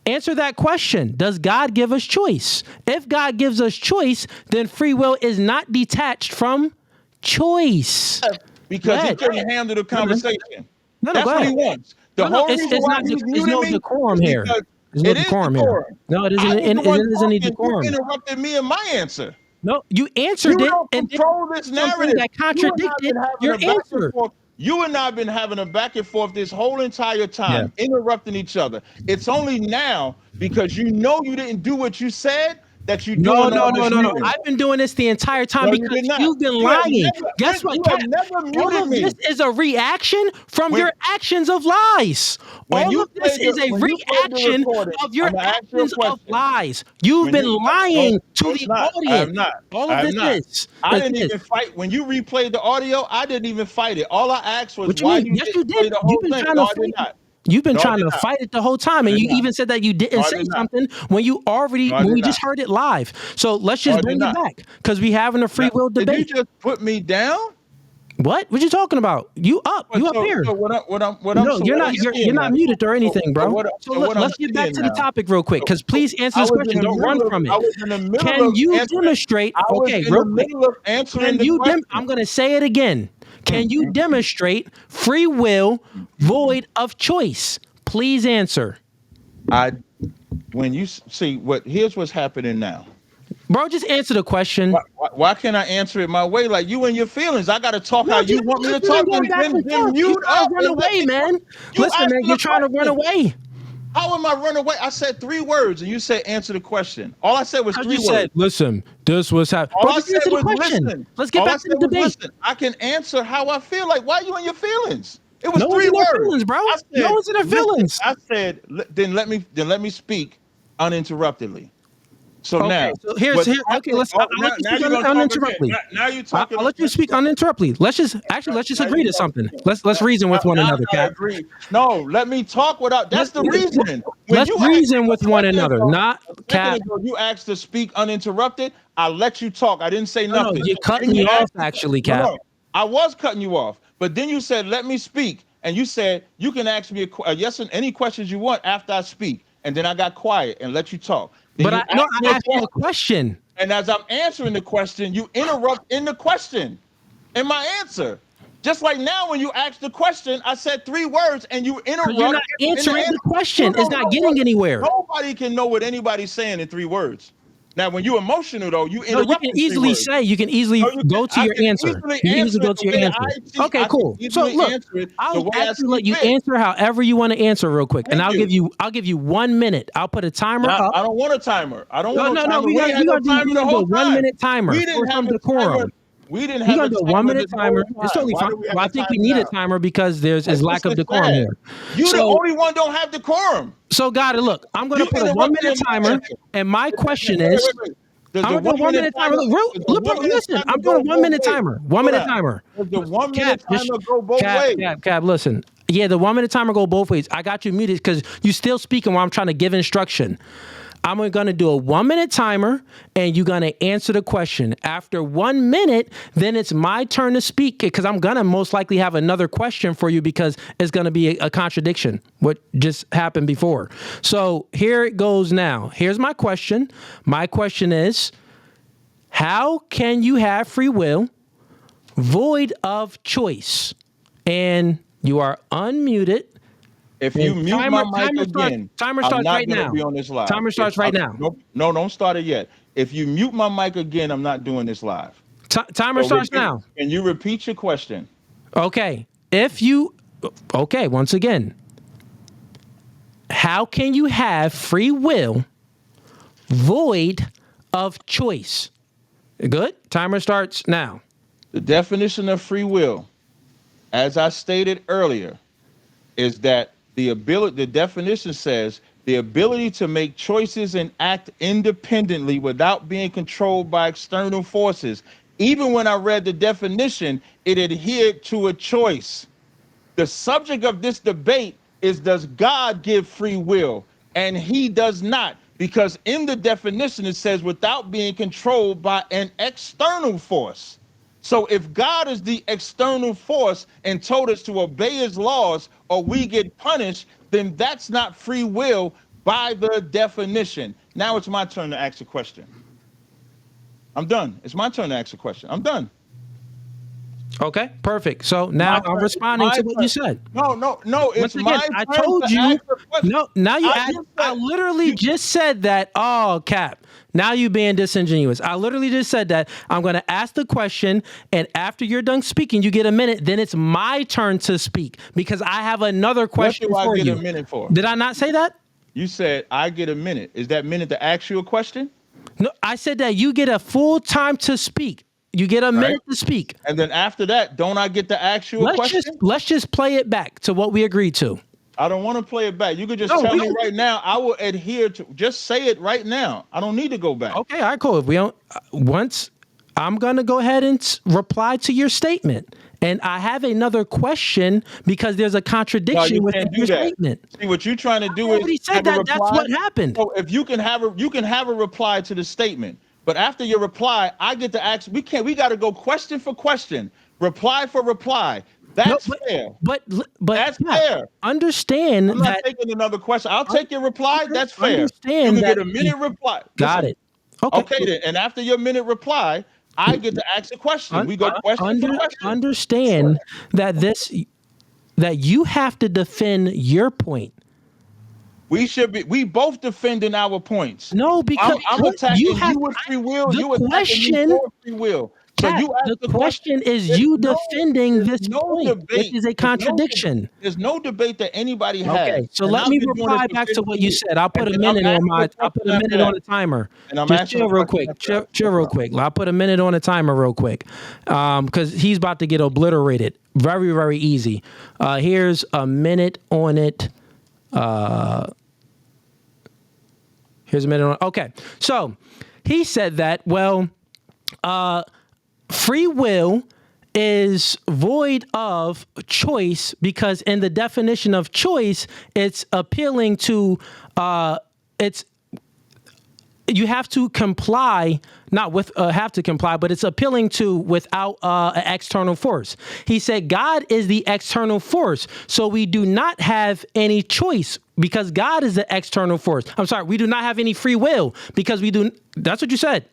Answer that question. Does God give us choice? If God gives us choice, then free will is not detached from choice. because he couldn't handle the conversation. No, That's go what he ahead. wants. The No, whole reason why he's there's muting no me decorum is here. because There's no It is decorum here. decorum. No, it isn't. I was It the one isn't any talking. You decorum. interrupted me in my answer. No, you answered You it, don't and then control this something narrative. that You and I have contradicted been having your a back and answer. forth. You and I have been having a back and forth this whole entire Yeah. time, interrupting each other. It's only now because you know you didn't do what you said that you're No, doing no, all no, this no, no. muting. I've been doing this the entire time No, you because did not. you've been You have lying. never, Guess what, you Cap? have never All muted of me. this is a reaction from When- your actions of lies. When All you of this played is the- a when you played the reaction recording, of your I'm gonna ask you a actions of question. lies. You've When been you- lying no, to it's the not. audience. I have not. All I of have this not. is. I It's didn't this. even fight. When you replayed the audio, I didn't even fight it. All I asked was What you why mean? you Yes, you didn't play did. the You've whole been thing. trying No, to I did fight. not. You've been No, I trying did to not. fight it the whole time, I and did you not. even said that you didn't No, I say did not. something when you already No, I when did we not. just heard it live. So let's No, I just did bring it not. back because we having a free will Did debate. you just put me down? What? What you talking about? You up here? So what No, you're I'm not. You're seeing not now. muted or anything, So bro. what, So so look, what I'm let's get back seeing to the now. topic real quick, because please answer I this was in question. the Don't run middle of. from I it. was in the middle Can of you answering. demonstrate? I was Okay, in real the quick. middle of answering Can the you? question. I'm gonna say it again. Can you demonstrate free will void of choice? Please answer. When you see what, here's what's happening now. Bro, just answer the question. Why can't I answer it my way? Like you and your feelings. I got to talk No, how just you want me to you've been talk. going back and Then forth. You mute trying up to run and let away, me. man. You Listen, man, asking you're a trying to run question. away. How am I running away? I said 3 words and you said answer the question. All I said was I 3 just words. said, listen, this was happening. All Bro, I just said answer the was question. listen. Let's get All I back to said the was debate. listen. I can answer how I feel. Like why you in your feelings? It was No one's 3 in their words. feelings, bro. I No said, one's in their listen. feelings. I said, then let me speak uninterruptedly. So Okay, now, so here's what's here. Okay, happening? I'll Now let you speak you're gonna talk again. uninterruptedly. Now you're I'll talking. let you speak uninterruptedly. Let's just Now agree you're to talking something. again. Let's reason with one Now I another, gotta Cap. agree. No, let me talk without. That's the reasoning. When Let's you asked reason with one another, not a second Cap. ago, you asked to speak uninterrupted. I let you talk. I didn't say No, nothing. you cut Then me you off asked, actually, no, Cap. no, I was cutting you off, but then you said, "Let me speak," and you said you can ask me a yes and any questions you want after I speak, and then I got quiet and let you talk. Then But you I asked you a question. and as I'm answering the question, you interrupt in the question in my answer. Just like now, when you asked the question, I said 3 words and you interrupt. You're not in answering the question. You It's don't not know getting anywhere. Nobody can know what anybody's saying in 3 words. Now, when you're emotional, though, you No, interrupt you in can 3 easily words. say, you can easily No, you go can, to I your can answer. easily You can answer easily go it to the your way answer. I see. Okay, I cool. can So easily look, answer it the I'll way I actually see let you fit. answer however you want to answer real quick. And Thank I'll give you 1 minute. I'll put a timer Now, up. I don't want a timer. I don't No, want no no, no. timer. We ain't had no timer We're the gonna do a whole 1 time. minute timer We for didn't have some a timer. decorum. We didn't We're have gonna a do a timer 1 minute the timer. whole It's time. totally Why fine. do we have Well, a I think we timer need a now? timer because there's That's lack of just decorum sad. here. You the So only one don't have decorum. got it. Look, I'm gonna You put a 1 interrupted minute in my timer, answer. and my Wait, question wait, is, wait, wait. Does I'm the gonna do a 1 1 minute minute timer. timer? Look, Does the 1 minute listen, timer I'm doing go a 1 both minute ways? timer. 1 Hold minute on. timer. Does the 1 Cap, minute timer go both ways? Cap, listen. Yeah, the 1 minute timer go both ways. I got you muted because you still speaking while I'm trying to give instruction. I'm going to do a 1 minute timer and you're going to answer the question. After 1 minute, then it's my turn to speak because I'm going to most likely have another question for you because it's going to be a contradiction, what just happened before. So here it goes now. Here's my question. My question is, how can you have free will void of choice? And you are unmuted. If you mute my mic again, timer I'm starts not right going to now. be on this live. Timer starts right now. No, don't start it yet. If you mute my mic again, I'm not doing this live. Timer starts now. Can you repeat your question? Okay. Once again, how can you have free will void of choice? Good. Timer starts now. The definition of free will, as I stated earlier, is that the definition says the ability to make choices and act independently without being controlled by external forces. Even when I read the definition, it adhered to a choice. The subject of this debate is, does God give free will? And he does not, because in the definition it says without being controlled by an external force. So if God is the external force and told us to obey his laws or we get punished, then that's not free will by the definition. Now it's my turn to ask a question. I'm done. It's my turn to ask a question. I'm done. Okay, perfect. So now I'm responding to what you said. No. Once It's again, my I turn told to you. ask a question. No, now you asked. I literally just said that. Oh, Cap. Now you being disingenuous. I literally just said that. I'm going to ask the question, and after you're done speaking, you get a minute. Then it's my turn to speak because I have another question What do for I get you. a minute for? Did I not say that? You said I get a minute. Is that minute to ask you a question? No, I said that you get a full time to speak. You get a minute to speak. And then after that, don't I get to ask you a question? Let's just play it back to what we agreed to. I don't want to play it back. You could just tell me right now. I will adhere to. Just say it right now. I don't need to go back. Okay, all right, cool. If we don't, once I'm gonna go ahead and reply to your statement, and I have another question because there's a contradiction with your statement. See, what you're trying to do is said that. That's what happened. So if you can have a reply to the statement, but after your reply, I get to ask. We got to go question for question, reply for reply. That's fair. But that's fair. Understand I'm not taking another question. I'll take your reply. That's fair. Understand you that get a minute reply. Got it. Okay then. And after your minute reply, I get to ask a question. We go question for question. Understand that that you have to defend your point. We both defending our points. No, because I'm attacking you with free will. You attacking me for free will. So the question is you defending this point, which is a contradiction. There's no debate that anybody has. Okay, so let me reply back to what you said. I'll put a minute on the timer. And just chill real quick. Chill real quick. I'll put a minute on the timer real quick. Because he's about to get obliterated. Very, very easy. Here's a minute on it. Here's a minute on it. Okay. So he said that, free will is void of choice because in the definition of choice, it's appealing to, you have to comply, not with have to comply, but it's appealing to without an external force. He said God is the external force, so we do not have any choice because God is the external force. I'm sorry, we do not have any free will because we do. That's what you said.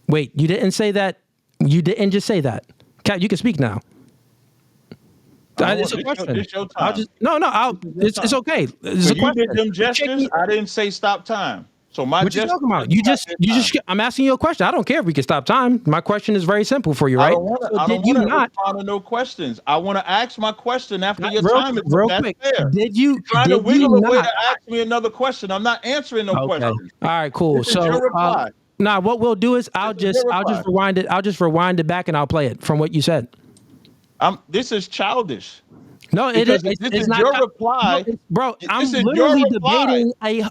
Wait, you didn't say that. You didn't just say that. Cat, you can speak now. It's a question. It's your time. It's okay. It's a question. You did them gestures. I didn't say stop time. So what you talking about? You just. I'm asking you a question. I don't care if we can stop time. My question is very simple for you, right? I don't want to respond to no questions. I want to ask my question after your time is real quick. Fair. Did you trying to wiggle a way to ask me another question? I'm not answering no questions. All right, cool. This is your reply. What we'll do is I'll just rewind it. I'll just rewind it back and I'll play it from what you said. This is childish. No, it is. This is not your reply, bro. I'm literally debating a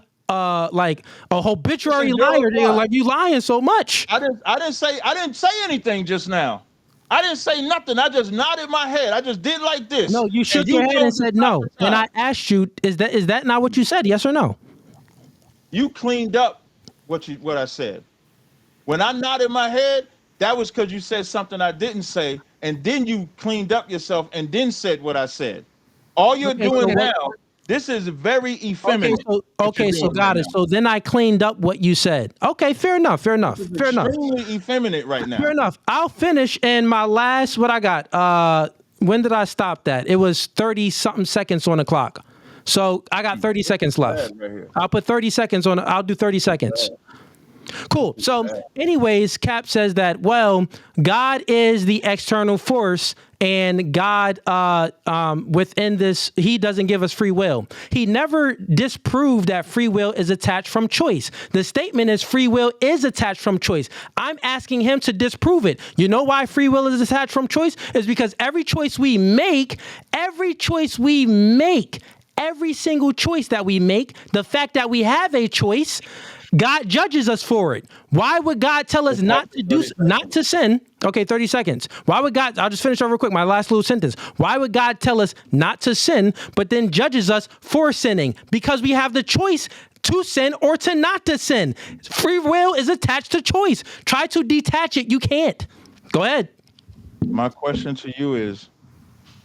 habituary liar. Like you lying so much. I didn't say anything just now. I didn't say nothing. I just nodded my head. I just did like this. No, you shook your head and said no. And I asked you, is that not what you said? Yes or no? You cleaned up what I said. When I nodded my head, that was because you said something I didn't say, and then you cleaned up yourself and then said what I said. All you're doing now, this is very effeminate. Okay, so got it. So then I cleaned up what you said. Okay, fair enough. Extremely effeminate right now. Fair enough. I'll finish in my last, what I got. When did I stop that? It was 30-something seconds on the clock. So I got 30 seconds left. I'll put 30 seconds on. I'll do 30 seconds. Cool. So anyways, Cap says that, God is the external force and God within this, he doesn't give us free will. He never disproved that free will is attached from choice. The statement is free will is attached from choice. I'm asking him to disprove it. You know why free will is attached from choice? Is because every single choice that we make, the fact that we have a choice, God judges us for it. Why would God tell us not to sin? Okay, 30 seconds. Why would God, I'll just finish over real quick, my last little sentence. Why would God tell us not to sin, but then judges us for sinning? Because we have the choice to sin or to not to sin. Free will is attached to choice. Try to detach it. You can't. Go ahead. My question to you is,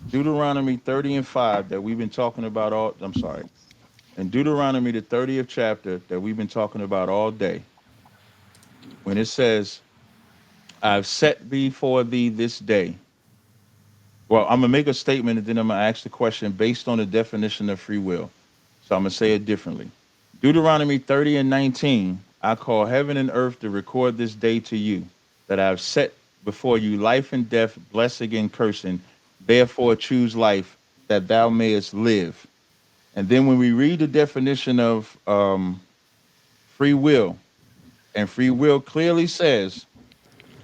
Deuteronomy 30:5 that we've been talking about in Deuteronomy, the 30th chapter that we've been talking about all day, when it says, I've set before thee this day Well, I'm gonna make a statement and then I'm gonna ask the question based on the definition of free will. So I'm gonna say it differently. Deuteronomy 30 and 19. I call heaven and earth to record this day to you, that I have set before you life and death, blessing and cursing. Therefore choose life, that thou mayest live. And then when we read the definition of free will, and free will clearly says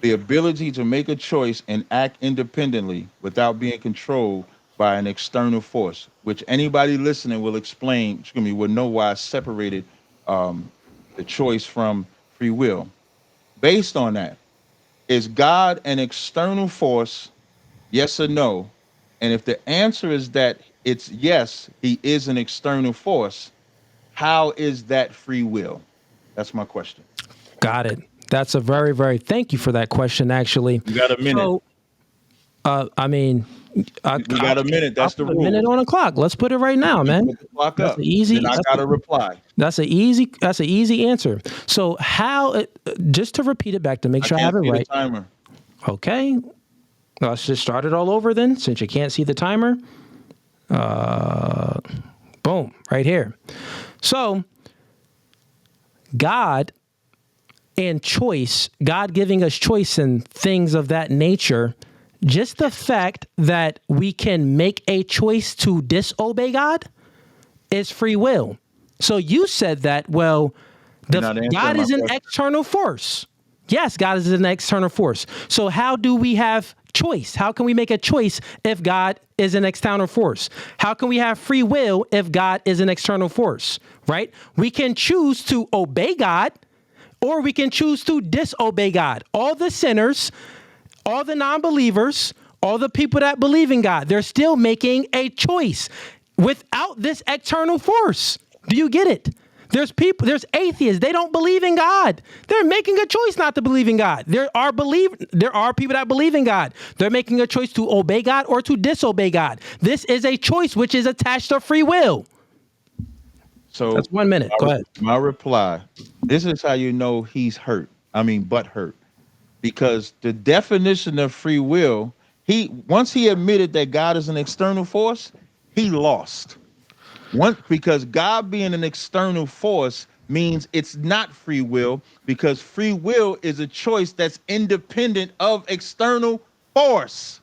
the ability to make a choice and act independently without being controlled by an external force, which anybody listening will explain, excuse me, will know why I separated the choice from free will. Based on that, is God an external force? Yes or no? And if the answer is that it's yes, he is an external force, how is that free will? That's my question. Got it. That's a very, very, thank you for that question, actually. You got a minute. So, I mean, We got a minute. That's the a rule. minute on the clock. Let's put it right now, man. Put the clock That's up. an easy. Then I got to reply. That's an easy answer. So how? Just to repeat it back to make sure I have it see right. the timer. Okay. Let's just start it all over then, since you can't see the timer. Boom, right here. So, God and choice, God giving us choice and things of that nature, just the fact that we can make a choice to disobey God is free will. So you said that, well, God is an external force. Yes, God is an external force. So how do we have choice? How can we make a choice if God is an external force? How can we have free will if God is an external force, right? We can choose to obey God or we can choose to disobey God. All the sinners, all the non-believers, all the people that believe in God, they're still making a choice without this external force. Do you get it? There's atheists. They don't believe in God. They're making a choice not to believe in God. There are people that believe in God. They're making a choice to obey God or to disobey God. This is a choice which is attached to free will. So that's 1 minute. Go ahead. My reply. This is how you know he's hurt. But hurt. Because the definition of free will, once he admitted that God is an external force, he lost. Because God being an external force means it's not free will, because free will is a choice that's independent of external force.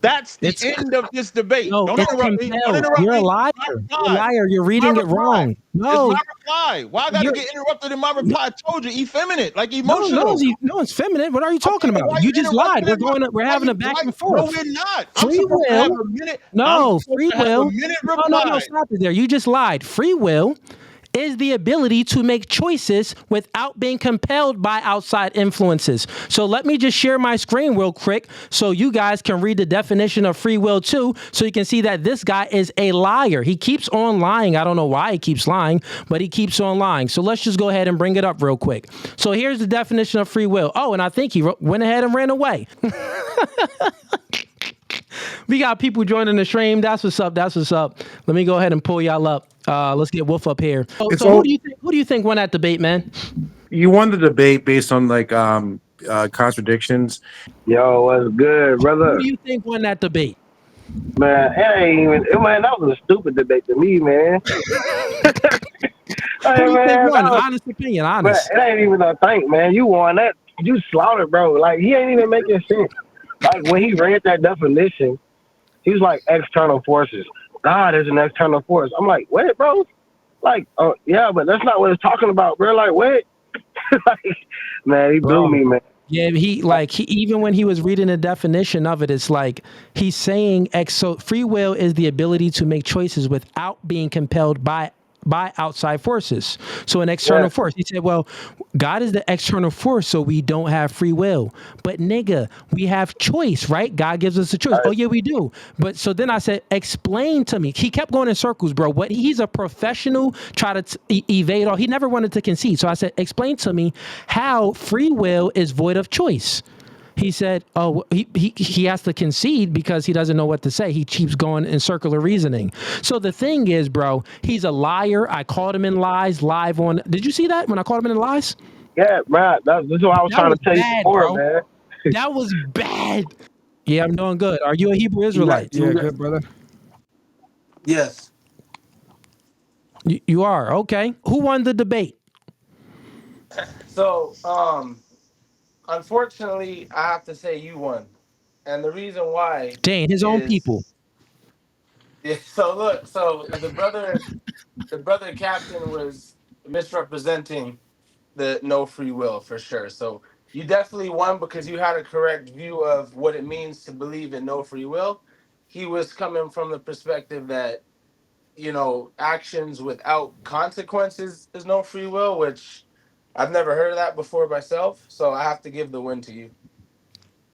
That's the end of this debate. No, Don't interrupt me. Don't interrupt You're me. a liar. You're a liar. You're reading it wrong. No. It's my reply. Why I gotta get interrupted in my reply? I told you, effeminate, like emotional. No, it's feminine. What are you talking about? You just lied. We're having a back and forth. No, we're not. Free will. No, free will. No, stop it there. You just lied. Free will is the ability to make choices without being compelled by outside influences. So let me just share my screen real quick so you guys can read the definition of free will too, so you can see that this guy is a liar. He keeps on lying. I don't know why he keeps lying, but he keeps on lying. So let's just go ahead and bring it up real quick. So here's the definition of free will. Oh, and I think he went ahead and ran away. We got people joining the stream. That's what's up. Let me go ahead and pull y'all up. Let's get Wolf up here. So who do you think won that debate, man? You won the debate based on contradictions. Yo, what's good, brother? Who do you think won that debate? Man, that was a stupid debate to me, man. Who do you think won? Honest opinion, honest. Man, it ain't even a thing, man. You won that. You slaughtered, bro. Like, he ain't even making sense. Like, when he read that definition, he was like, external forces. God is an external force. I'm like, wait, bro. Like, yeah, but that's not what it's talking about, bro. Like, wait. Man, he blew me, man. Yeah, he even when he was reading the definition of it, it's like he's saying so free will is the ability to make choices without being compelled by outside forces. So an external force. He said, well, God is the external force, so we don't have free will. But nigga, we have choice, right? God gives us a choice. Oh yeah, we do. But so then I said, explain to me. He kept going in circles, bro. He's a professional, try to evade all. He never wanted to concede. So I said, explain to me how free will is void of choice. He said, oh, he has to concede because he doesn't know what to say. He keeps going in circular reasoning. So the thing is, bro, he's a liar. I called him in lies live on. Did you see that when I called him in lies? Yeah, man. This is what I was trying to tell you before, man. That was bad. Yeah, I'm doing good. Are you a Hebrew Israelite? Yeah, good brother. Yes. You are. Okay. Who won the debate? So, unfortunately, I have to say you won, and the reason why Dang, his own people. is yeah. So look, so the brother captain was misrepresenting the no free will for sure. So you definitely won because you had a correct view of what it means to believe in no free will. He was coming from the perspective that actions without consequences is no free will, which I've never heard of that before myself. So I have to give the win to you.